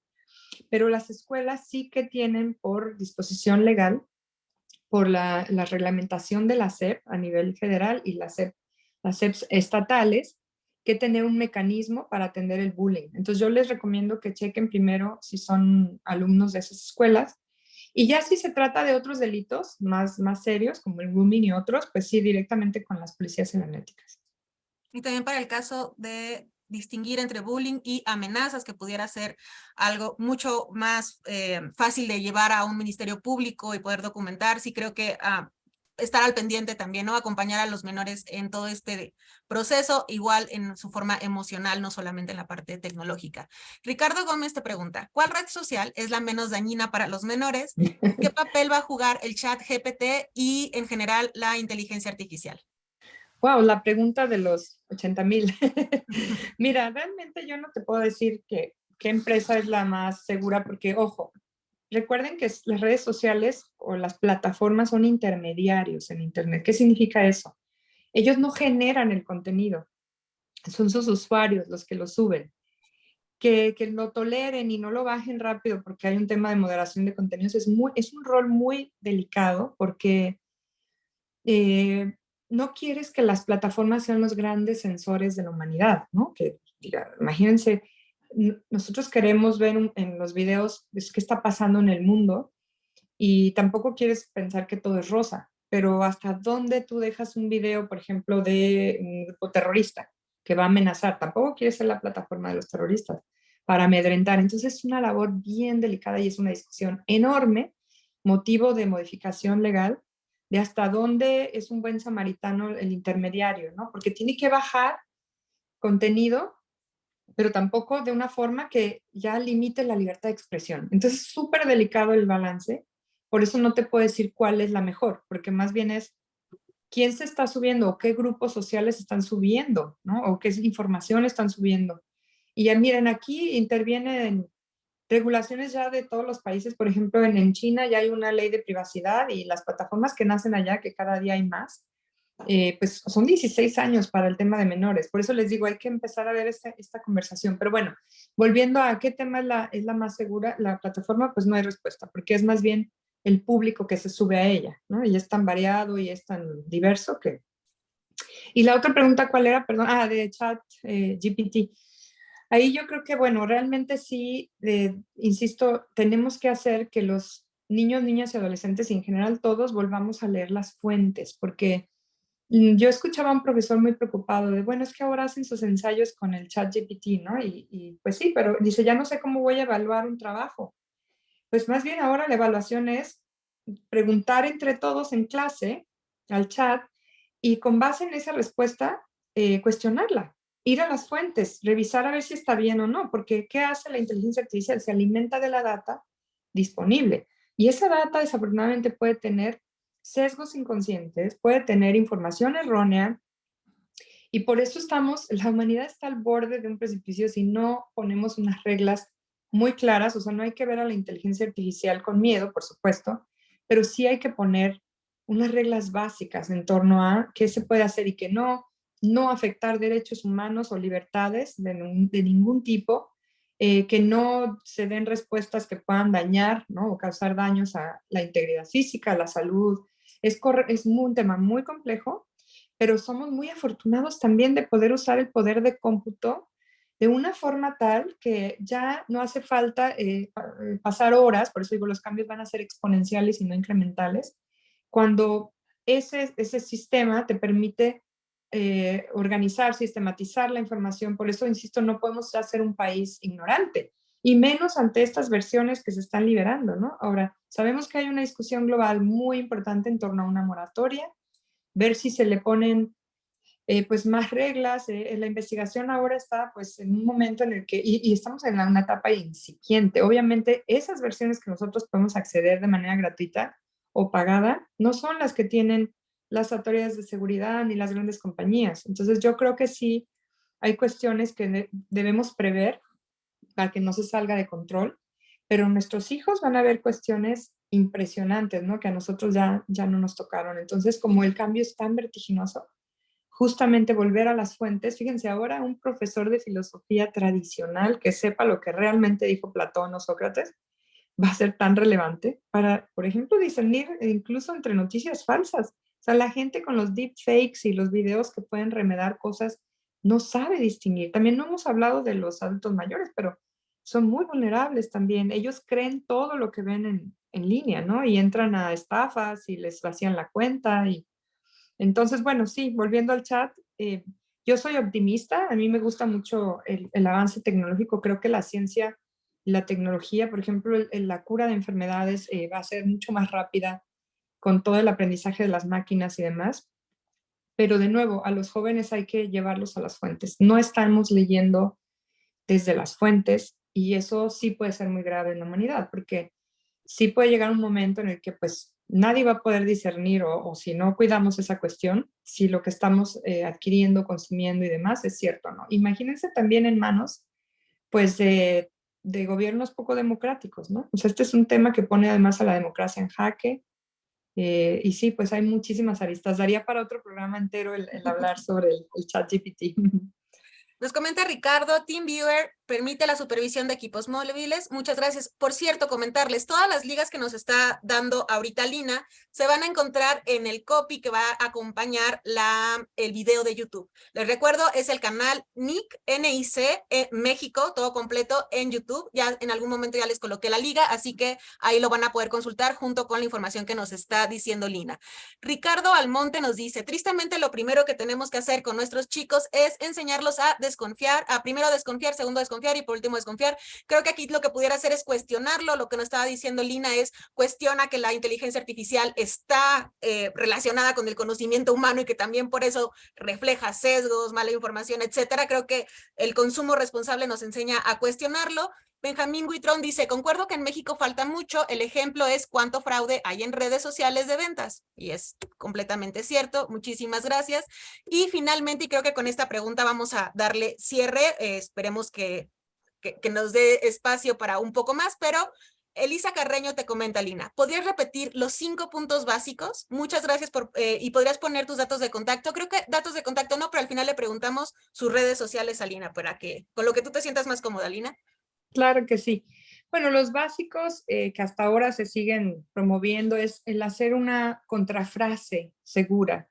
pero las escuelas sí que tienen por disposición legal, por la reglamentación de la SEP a nivel federal y las SEPs estatales, que tener un mecanismo para atender el bullying. Entonces yo les recomiendo que chequen primero si son alumnos de esas escuelas y ya si se trata de otros delitos más serios como el grooming y otros, pues sí, directamente con las policías cibernéticas. Y también para el caso de distinguir entre bullying y amenazas, que pudiera ser algo mucho más fácil de llevar a un ministerio público y poder documentar. Sí creo que estar al pendiente también, ¿no? Acompañar a los menores en todo este proceso, igual en su forma emocional, no solamente en la parte tecnológica. Ricardo Gómez te pregunta, ¿cuál red social es la menos dañina para los menores? ¿Qué papel va a jugar el chat GPT y en general la inteligencia artificial? Wow, la pregunta de los 80,000. Mira, realmente yo no te puedo decir qué empresa es la más segura porque, ojo, recuerden que las redes sociales o las plataformas son intermediarios en Internet. ¿Qué significa eso? Ellos no generan el contenido, son sus usuarios los que lo suben. Que lo toleren y no lo bajen rápido porque hay un tema de moderación de contenidos es un rol muy delicado porque no quieres que las plataformas sean los grandes sensores de la humanidad, ¿no? Que, diga, imagínense, nosotros queremos ver en los videos qué está pasando en el mundo y tampoco quieres pensar que todo es rosa, pero hasta dónde tú dejas un video, por ejemplo, de un grupo terrorista que va a amenazar, tampoco quieres ser la plataforma de los terroristas para amedrentar. Entonces es una labor bien delicada y es una discusión enorme, motivo de modificación legal, de hasta dónde es un buen samaritano el intermediario, ¿no? Porque tiene que bajar contenido, pero tampoco de una forma que ya limite la libertad de expresión. Entonces es súper delicado el balance, por eso no te puedo decir cuál es la mejor, porque más bien es quién se está subiendo o qué grupos sociales están subiendo, ¿no? O qué información están subiendo. Y ya miren, aquí intervienen regulaciones ya de todos los países, por ejemplo, en China ya hay una ley de privacidad y las plataformas que nacen allá, que cada día hay más, pues son 16 años para el tema de menores. Por eso les digo, hay que empezar a ver esta conversación. Pero bueno, volviendo a qué tema es la más segura, la plataforma, pues no hay respuesta, porque es más bien el público que se sube a ella, ¿no? Y es tan variado y es tan diverso que... Y la otra pregunta, ¿cuál era? Perdón, de chat GPT. Ahí yo creo que, bueno, realmente sí, insisto, tenemos que hacer que los niños, niñas y adolescentes y en general todos volvamos a leer las fuentes, porque yo escuchaba a un profesor muy preocupado de, bueno, es que ahora hacen sus ensayos con el chat GPT, ¿no? Y pues sí, pero dice, ya no sé cómo voy a evaluar un trabajo. Pues más bien ahora la evaluación es preguntar entre todos en clase al chat y con base en esa respuesta cuestionarla, ir a las fuentes, revisar a ver si está bien o no, porque ¿qué hace la inteligencia artificial? Se alimenta de la data disponible y esa data desafortunadamente puede tener sesgos inconscientes, puede tener información errónea y por eso la humanidad está al borde de un precipicio si no ponemos unas reglas muy claras, o sea, no hay que ver a la inteligencia artificial con miedo, por supuesto, pero sí hay que poner unas reglas básicas en torno a qué se puede hacer y qué no, no afectar derechos humanos o libertades de ningún tipo, que no se den respuestas que puedan dañar, ¿no? O causar daños a la integridad física, a la salud. Es un tema muy complejo, pero somos muy afortunados también de poder usar el poder de cómputo de una forma tal que ya no hace falta pasar horas, por eso digo, los cambios van a ser exponenciales y no incrementales, cuando ese sistema te permite organizar, sistematizar la información. Por eso, insisto, no podemos ya ser un país ignorante, y menos ante estas versiones que se están liberando, ¿no? Ahora, sabemos que hay una discusión global muy importante en torno a una moratoria, ver si se le ponen pues más reglas. La investigación ahora está pues en un momento en el que, y estamos en una etapa incipiente. Obviamente esas versiones que nosotros podemos acceder de manera gratuita o pagada no son las que tienen las autoridades de seguridad ni las grandes compañías. Entonces yo creo que sí hay cuestiones que debemos prever para que no se salga de control, pero nuestros hijos van a ver cuestiones impresionantes, ¿no? Que a nosotros ya no nos tocaron. Entonces, como el cambio es tan vertiginoso, justamente volver a las fuentes. Fíjense, ahora un profesor de filosofía tradicional que sepa lo que realmente dijo Platón o Sócrates va a ser tan relevante para, por ejemplo, discernir incluso entre noticias falsas. O sea, la gente con los deepfakes y los videos que pueden remedar cosas no sabe distinguir. También no hemos hablado de los adultos mayores, pero son muy vulnerables también. Ellos creen todo lo que ven en línea, ¿no? Y entran a estafas y les vacían la cuenta y entonces, bueno, sí, volviendo al chat, Yo soy optimista, a mí me gusta mucho el avance tecnológico, creo que la ciencia y la tecnología, por ejemplo, la cura de enfermedades va a ser mucho más rápida con todo el aprendizaje de las máquinas y demás. Pero de nuevo, a los jóvenes hay que llevarlos a las fuentes. No estamos leyendo desde las fuentes y eso sí puede ser muy grave en la humanidad, porque sí puede llegar un momento en el que pues nadie va a poder discernir o si no cuidamos esa cuestión, si lo que estamos adquiriendo, consumiendo y demás es cierto o no. Imagínense también en manos pues de gobiernos poco democráticos, ¿no? O sea, este es un tema que pone además a la democracia en jaque. Y sí, pues hay muchísimas aristas. Daría para otro programa entero el hablar sobre el chat GPT. Nos comenta Ricardo, TeamViewer permite la supervisión de equipos móviles. Muchas gracias. Por cierto, comentarles, todas las ligas que nos está dando ahorita Lina se van a encontrar en el copy que va a acompañar el video de YouTube. Les recuerdo, es el canal NIC, México, todo completo en YouTube. Ya en algún momento ya les coloqué la liga, así que ahí lo van a poder consultar junto con la información que nos está diciendo Lina. Ricardo Almonte nos dice, tristemente lo primero que tenemos que hacer con nuestros chicos es enseñarlos a desconfiar, a primero desconfiar, segundo desconfiar y por último desconfiar. Creo que aquí lo que pudiera hacer es cuestionarlo. Lo que nos estaba diciendo Lina es, cuestiona que la inteligencia artificial está relacionada con el conocimiento humano y que también por eso refleja sesgos, mala información, etcétera. Creo que el consumo responsable nos enseña a cuestionarlo. Benjamín Huitrón dice, concuerdo que en México falta mucho, el ejemplo es cuánto fraude hay en redes sociales de ventas. Y es completamente cierto, muchísimas gracias. Y finalmente, y creo que con esta pregunta vamos a darle cierre, esperemos que nos dé espacio para un poco más, pero Elisa Carreño te comenta, Lina, ¿podrías repetir los 5 puntos básicos? Muchas gracias y podrías poner tus datos de contacto. Creo que datos de contacto no, pero al final le preguntamos sus redes sociales a Lina para que, con lo que tú te sientas más cómoda, Lina. Claro que sí. Bueno, los básicos que hasta ahora se siguen promoviendo es el hacer una contrafrase segura.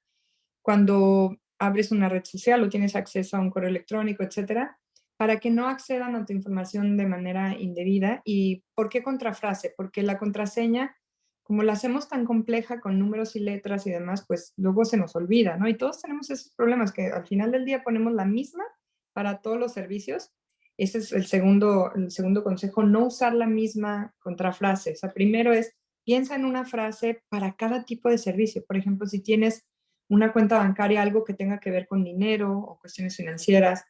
Cuando abres una red social o tienes acceso a un correo electrónico, etcétera, para que no accedan a tu información de manera indebida. ¿Y por qué contrafrase? Porque la contraseña, como la hacemos tan compleja con números y letras y demás, pues luego se nos olvida, ¿no? Y todos tenemos esos problemas que al final del día ponemos la misma para todos los servicios. Ese es el segundo consejo, no usar la misma contrafrase. O sea, primero es, piensa en una frase para cada tipo de servicio. Por ejemplo, si tienes una cuenta bancaria, algo que tenga que ver con dinero o cuestiones financieras,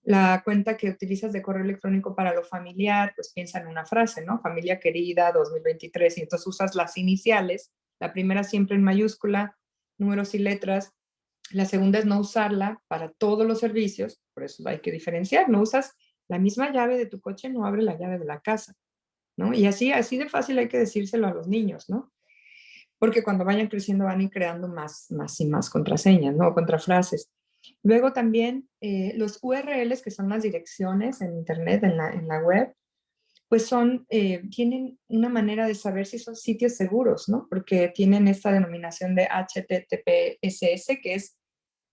la cuenta que utilizas de correo electrónico para lo familiar, pues piensa en una frase, ¿no? Familia querida 2023, y entonces usas las iniciales, la primera siempre en mayúscula, números y letras, la segunda es no usarla para todos los servicios, por eso hay que diferenciar, no usas la misma llave de tu coche, no abre la llave de la casa, ¿no? Y así de fácil hay que decírselo a los niños, ¿no? Porque cuando vayan creciendo van a ir creando más y más contraseñas, ¿no? Contrafrases. Luego también los URLs, que son las direcciones en Internet, en la web, pues tienen una manera de saber si son sitios seguros, ¿no? Porque tienen esta denominación de HTTPS, que es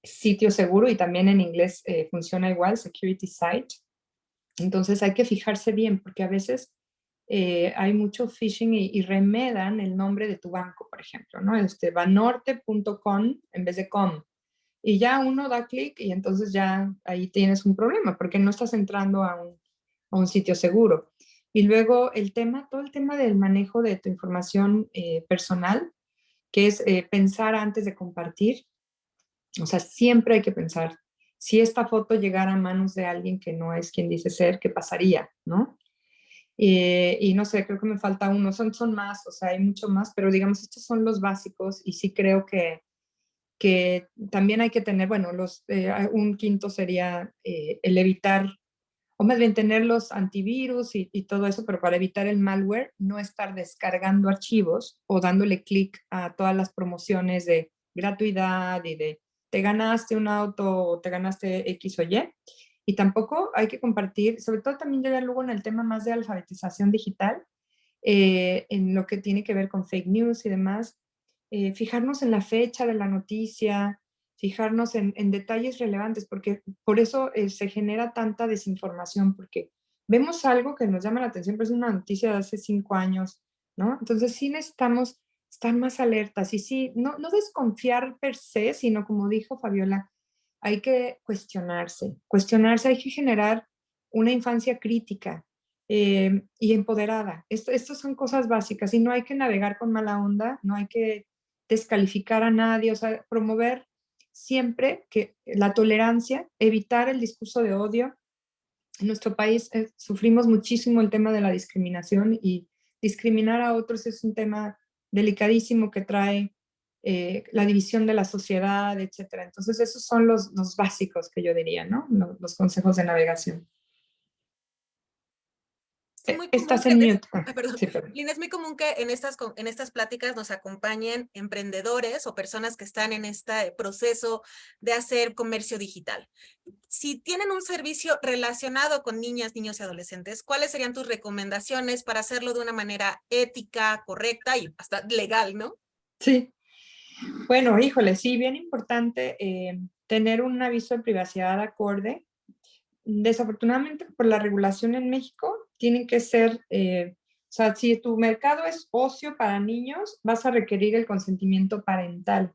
sitio seguro, y también en inglés funciona igual, security site. Entonces hay que fijarse bien, porque a veces hay mucho phishing y remedan el nombre de tu banco, por ejemplo, ¿no? Banorte.com en vez de com. Y ya uno da clic y entonces ya ahí tienes un problema porque no estás entrando a un sitio seguro. Y luego todo el tema del manejo de tu información personal, que es pensar antes de compartir. O sea, siempre hay que pensar, si esta foto llegara a manos de alguien que no es quien dice ser, ¿qué pasaría? ¿No? Y no sé, creo que me falta uno, son más, o sea, hay mucho más, pero digamos, estos son los básicos y sí creo que también hay que tener, bueno, un quinto sería el evitar, o más bien tener los antivirus y todo eso, pero para evitar el malware, no estar descargando archivos o dándole clic a todas las promociones de gratuidad y de te ganaste un auto o te ganaste X o Y. Y tampoco hay que compartir, sobre todo también ya luego en el tema más de alfabetización digital, en lo que tiene que ver con fake news y demás, fijarnos en la fecha de la noticia, fijarnos en detalles relevantes, porque por eso se genera tanta desinformación, porque vemos algo que nos llama la atención, pero es una noticia de hace 5 años, ¿no? Entonces sí necesitamos estar más alertas y sí, no desconfiar per se, sino como dijo Fabiola, hay que cuestionarse, hay que generar una infancia crítica y empoderada. Estas son cosas básicas y no hay que navegar con mala onda, no hay que descalificar a nadie, o sea, promover siempre que la tolerancia, evitar el discurso de odio. En nuestro país sufrimos muchísimo el tema de la discriminación y discriminar a otros es un tema delicadísimo que trae la división de la sociedad, etcétera. Entonces, esos son los básicos que yo diría, ¿no? Los consejos de navegación. Es muy común Estás que en mute. perdón, Sí, perdón. Lina, es muy común que en estas pláticas nos acompañen emprendedores o personas que están en este proceso de hacer comercio digital. Si tienen un servicio relacionado con niñas, niños y adolescentes, ¿cuáles serían tus recomendaciones para hacerlo de una manera ética, correcta y hasta legal, ¿no? Sí. Bueno, híjole, sí, bien importante tener un aviso de privacidad acorde. Desafortunadamente, por la regulación en México, tienen que ser, o sea, si tu mercado es ocio para niños, vas a requerir el consentimiento parental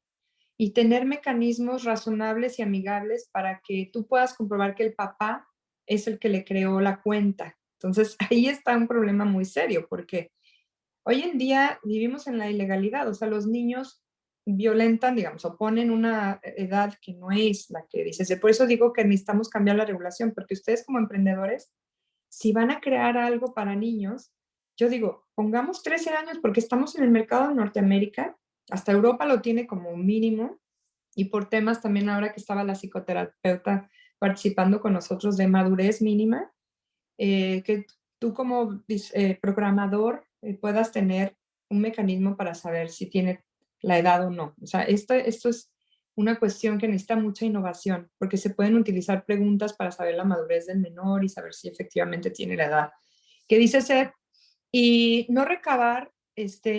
y tener mecanismos razonables y amigables para que tú puedas comprobar que el papá es el que le creó la cuenta. Entonces, ahí está un problema muy serio, porque hoy en día vivimos en la ilegalidad, o sea, los niños violentan, digamos, o ponen una edad que no es la que dices. Por eso digo que necesitamos cambiar la regulación, porque ustedes como emprendedores, si van a crear algo para niños, yo digo, pongamos 13 años porque estamos en el mercado de Norteamérica, hasta Europa lo tiene como mínimo, y por temas también ahora que estaba la psicoterapeuta participando con nosotros de madurez mínima, que tú como programador puedas tener un mecanismo para saber si tiene la edad o no. O sea, esto es una cuestión que necesita mucha innovación, porque se pueden utilizar preguntas para saber la madurez del menor y saber si efectivamente tiene la edad que dice ser, y no recabar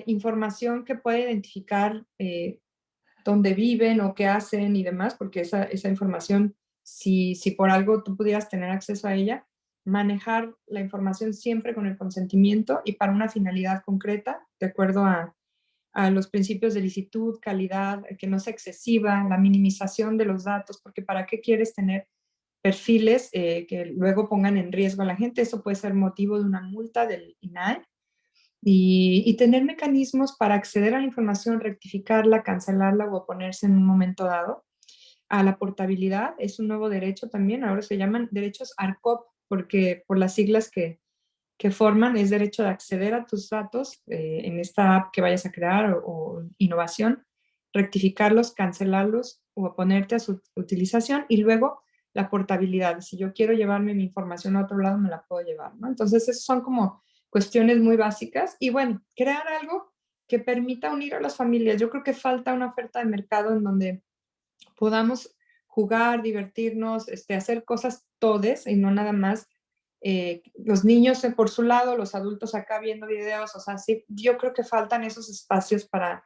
información que puede identificar dónde viven o qué hacen y demás, porque esa información, si por algo tú pudieras tener acceso a ella, manejar la información siempre con el consentimiento y para una finalidad concreta, de acuerdo a los principios de licitud, calidad, que no sea excesiva, la minimización de los datos, porque ¿para qué quieres tener perfiles que luego pongan en riesgo a la gente? Eso puede ser motivo de una multa del INAE y tener mecanismos para acceder a la información, rectificarla, cancelarla o oponerse en un momento dado. A la portabilidad es un nuevo derecho también, ahora se llaman derechos ARCOP, porque por las siglas que forman es derecho de acceder a tus datos en esta app que vayas a crear o innovación, rectificarlos, cancelarlos o oponerte a su utilización y luego la portabilidad. Si yo quiero llevarme mi información a otro lado, me la puedo llevar, ¿no? Entonces, esos son como cuestiones muy básicas y bueno, crear algo que permita unir a las familias. Yo creo que falta una oferta de mercado en donde podamos jugar, divertirnos, hacer cosas todes y no nada más los niños por su lado, los adultos acá viendo videos, o sea, sí, yo creo que faltan esos espacios para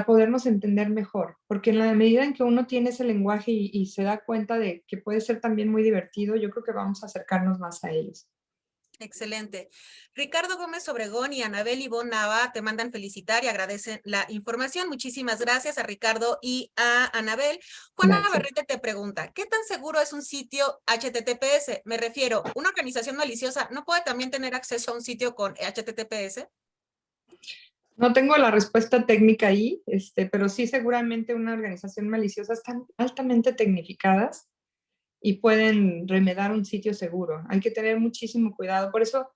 podernos entender mejor, porque en la medida en que uno tiene ese lenguaje y se da cuenta de que puede ser también muy divertido, yo creo que vamos a acercarnos más a ellos. Excelente. Ricardo Gómez Obregón y Anabel Ivonne Nava te mandan felicitar y agradecen la información. Muchísimas gracias a Ricardo y a Anabel. Juana Gracias. Navarrete te pregunta, ¿qué tan seguro es un sitio HTTPS? Me refiero, ¿una organización maliciosa no puede también tener acceso a un sitio con HTTPS? No tengo la respuesta técnica ahí, pero sí seguramente una organización maliciosa están altamente tecnificadas y pueden remedar un sitio seguro. Hay que tener muchísimo cuidado. Por eso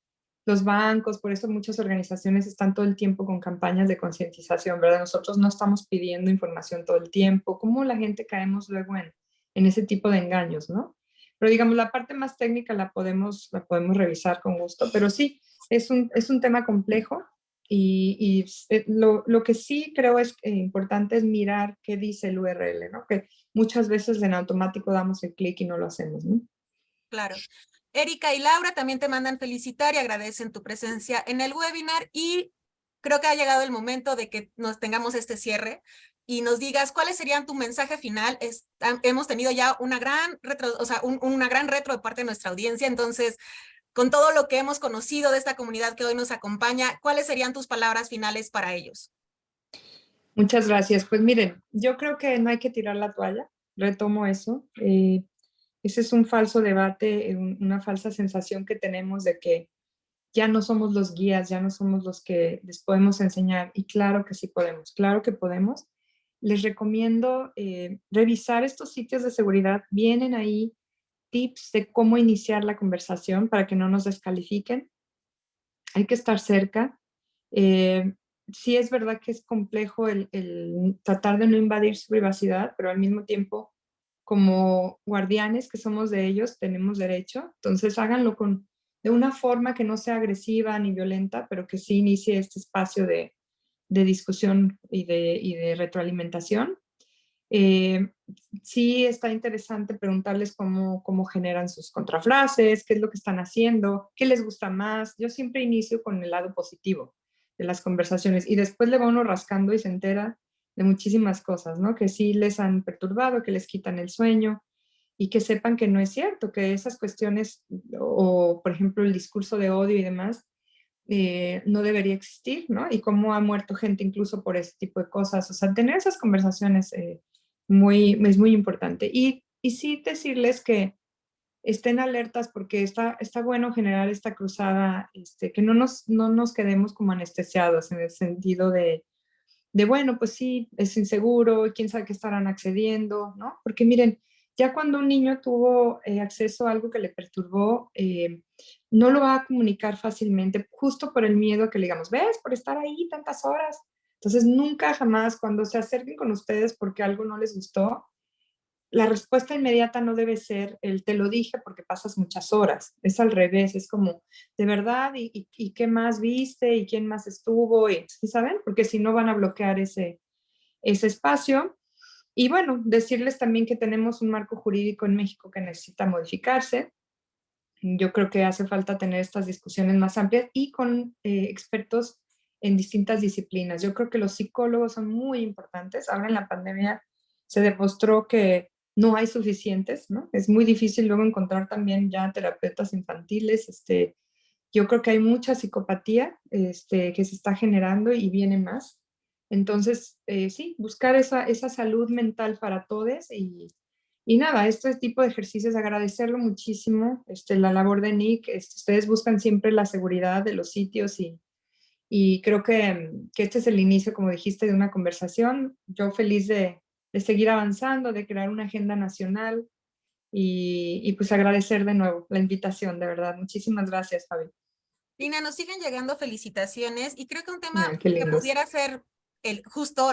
los bancos, por eso muchas organizaciones están todo el tiempo con campañas de concientización, ¿verdad? Nosotros no estamos pidiendo información todo el tiempo. ¿Cómo la gente caemos luego en ese tipo de engaños, no? Pero digamos, la parte más técnica la podemos revisar con gusto, pero sí, es un tema complejo y lo que sí creo es importante es mirar qué dice el URL, ¿no? Que muchas veces en automático damos el clic y no lo hacemos, ¿no? Claro. Erika y Laura también te mandan felicitar y agradecen tu presencia en el webinar y creo que ha llegado el momento de que nos tengamos este cierre y nos digas cuáles serían tu mensaje final. Hemos tenido ya una gran una gran retro de parte de nuestra audiencia, entonces, con todo lo que hemos conocido de esta comunidad que hoy nos acompaña, ¿cuáles serían tus palabras finales para ellos? Muchas gracias. Pues miren, yo creo que no hay que tirar la toalla. retomo eso. Ese es un falso debate, una falsa sensación que tenemos de que ya no somos los guías, ya no somos los que les podemos enseñar. Y claro que sí podemos, claro que podemos. Les recomiendo revisar estos sitios de seguridad. Vienen ahí tips de cómo iniciar la conversación para que no nos descalifiquen. Hay que estar cerca. Eh, sí es verdad que es complejo el tratar de no invadir su privacidad, pero al mismo tiempo, como guardianes que somos de ellos, tenemos derecho. Entonces háganlo de una forma que no sea agresiva ni violenta, pero que sí inicie este espacio de discusión y de retroalimentación. Eh, sí está interesante preguntarles cómo generan sus contrafrases, qué es lo que están haciendo, qué les gusta más. Yo siempre inicio con el lado positivo de las conversaciones y después le va uno rascando y se entera de muchísimas cosas, ¿no? Que sí les han perturbado, que les quitan el sueño y que sepan que no es cierto, que esas cuestiones o, por ejemplo, el discurso de odio y demás no debería existir, ¿no? Y cómo ha muerto gente incluso por ese tipo de cosas. O sea, tener esas conversaciones es muy importante. Y sí decirles que estén alertas porque está bueno generar esta cruzada, que no nos quedemos como anestesiados en el sentido bueno, pues sí, es inseguro, quién sabe qué estarán accediendo, ¿no? Porque miren, ya cuando un niño tuvo acceso a algo que le perturbó, no lo va a comunicar fácilmente, justo por el miedo que le digamos, ves, por estar ahí tantas horas. Entonces, nunca jamás, cuando se acerquen con ustedes porque algo no les gustó, la respuesta inmediata no debe ser el te lo dije porque pasas muchas horas. Es al revés, es como, de verdad, ¿y qué más viste? ¿Y quién más estuvo? ¿Sí saben? Porque si no van a bloquear ese espacio. Y bueno, decirles también que tenemos un marco jurídico en México que necesita modificarse. Yo creo que hace falta tener estas discusiones más amplias y con expertos en distintas disciplinas. Yo creo que los psicólogos son muy importantes. Ahora en la pandemia se demostró que no hay suficientes, ¿no? Es muy difícil luego encontrar también ya terapeutas infantiles. Yo creo que hay mucha psicopatía que se está generando y viene más. Entonces, sí, buscar esa salud mental para todos y nada, este tipo de ejercicios, agradecerlo muchísimo, la labor de Nick, ustedes buscan siempre la seguridad de los sitios y creo que este es el inicio, como dijiste, de una conversación. Yo feliz de seguir avanzando, de crear una agenda nacional y pues agradecer de nuevo la invitación, de verdad. Muchísimas gracias, Fabi. Lina, nos siguen llegando felicitaciones y creo que un tema Ah, qué que lindos. pudiera ser justo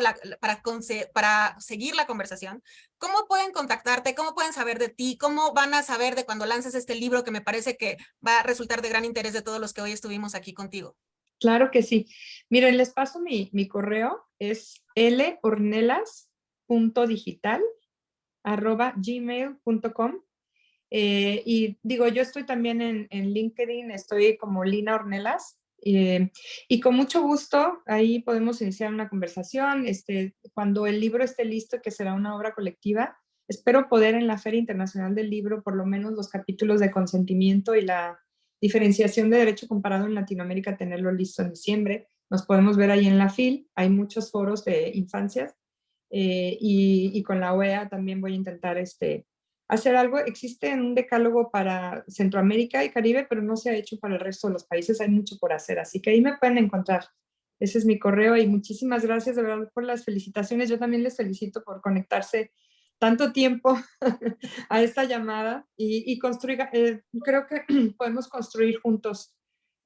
para seguir la conversación. ¿Cómo pueden contactarte? ¿Cómo pueden saber de ti? ¿Cómo van a saber de cuando lances este libro que me parece que va a resultar de gran interés de todos los que hoy estuvimos aquí contigo? Claro que sí. Miren, les paso mi correo, es lhornelas.digital@gmail.com. Y digo, yo estoy también en LinkedIn, estoy como Lina Ornelas, y con mucho gusto ahí podemos iniciar una conversación. Cuando el libro esté listo, que será una obra colectiva, espero poder en la Feria Internacional del Libro, por lo menos los capítulos de consentimiento y la diferenciación de derecho comparado en Latinoamérica, tenerlo listo en diciembre. Nos podemos ver ahí en la FIL, hay muchos foros de infancias, y con la OEA también voy a intentar hacer algo. Existe un decálogo para Centroamérica y Caribe, pero no se ha hecho para el resto de los países. Hay mucho por hacer, así que ahí me pueden encontrar. Ese es mi correo y muchísimas gracias de verdad por las felicitaciones. Yo también les felicito por conectarse tanto tiempo a esta llamada y construir, creo que podemos construir juntos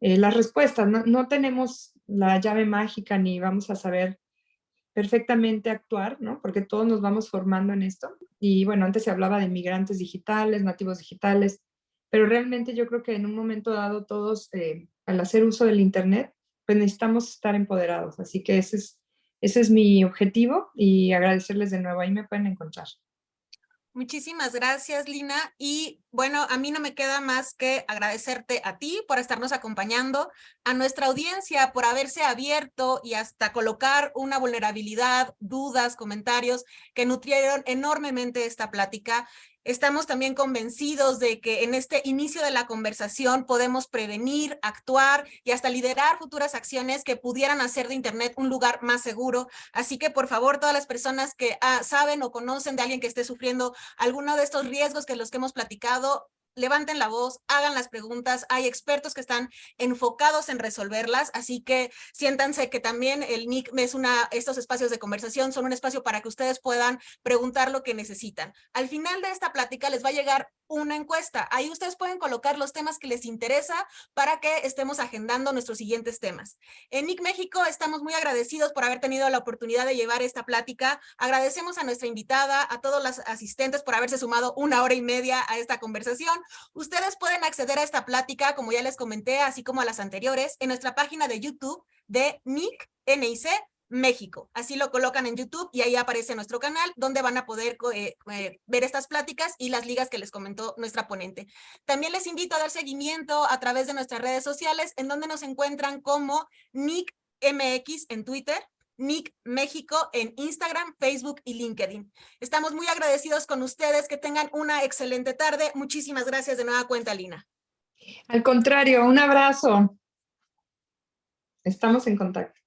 las respuestas. No tenemos la llave mágica ni vamos a saber perfectamente actuar, ¿no? Porque todos nos vamos formando en esto. Y bueno, antes se hablaba de migrantes digitales, nativos digitales, pero realmente yo creo que en un momento dado todos, al hacer uso del Internet, pues necesitamos estar empoderados. Así que ese es mi objetivo y agradecerles de nuevo. Ahí me pueden encontrar. Muchísimas gracias, Lina. Y bueno, a mí no me queda más que agradecerte a ti por estarnos acompañando, a nuestra audiencia por haberse abierto y hasta colocar una vulnerabilidad, dudas, comentarios que nutrieron enormemente esta plática. Estamos también convencidos de que en este inicio de la conversación podemos prevenir, actuar y hasta liderar futuras acciones que pudieran hacer de Internet un lugar más seguro. Así que, por favor, todas las personas que saben o conocen de alguien que esté sufriendo alguno de estos riesgos que los que hemos platicado, levanten la voz, hagan las preguntas. Hay expertos que están enfocados en resolverlas, así que siéntanse que también el NIC es estos espacios de conversación son un espacio para que ustedes puedan preguntar lo que necesitan. Al final de esta plática les va a llegar una encuesta. Ahí ustedes pueden colocar los temas que les interesa para que estemos agendando nuestros siguientes temas. En NIC México estamos muy agradecidos por haber tenido la oportunidad de llevar esta plática. Agradecemos a nuestra invitada, a todos los asistentes por haberse sumado 1 hora y media a esta conversación. Ustedes pueden acceder a esta plática, como ya les comenté, así como a las anteriores, en nuestra página de YouTube de NIC México. Así lo colocan en YouTube y ahí aparece nuestro canal donde van a poder ver estas pláticas y las ligas que les comentó nuestra ponente. También les invito a dar seguimiento a través de nuestras redes sociales en donde nos encuentran como NIC MX en Twitter, NIC México en Instagram, Facebook y LinkedIn. Estamos muy agradecidos con ustedes, que tengan una excelente tarde. Muchísimas gracias de nueva cuenta, Lina. Al contrario, un abrazo. Estamos en contacto.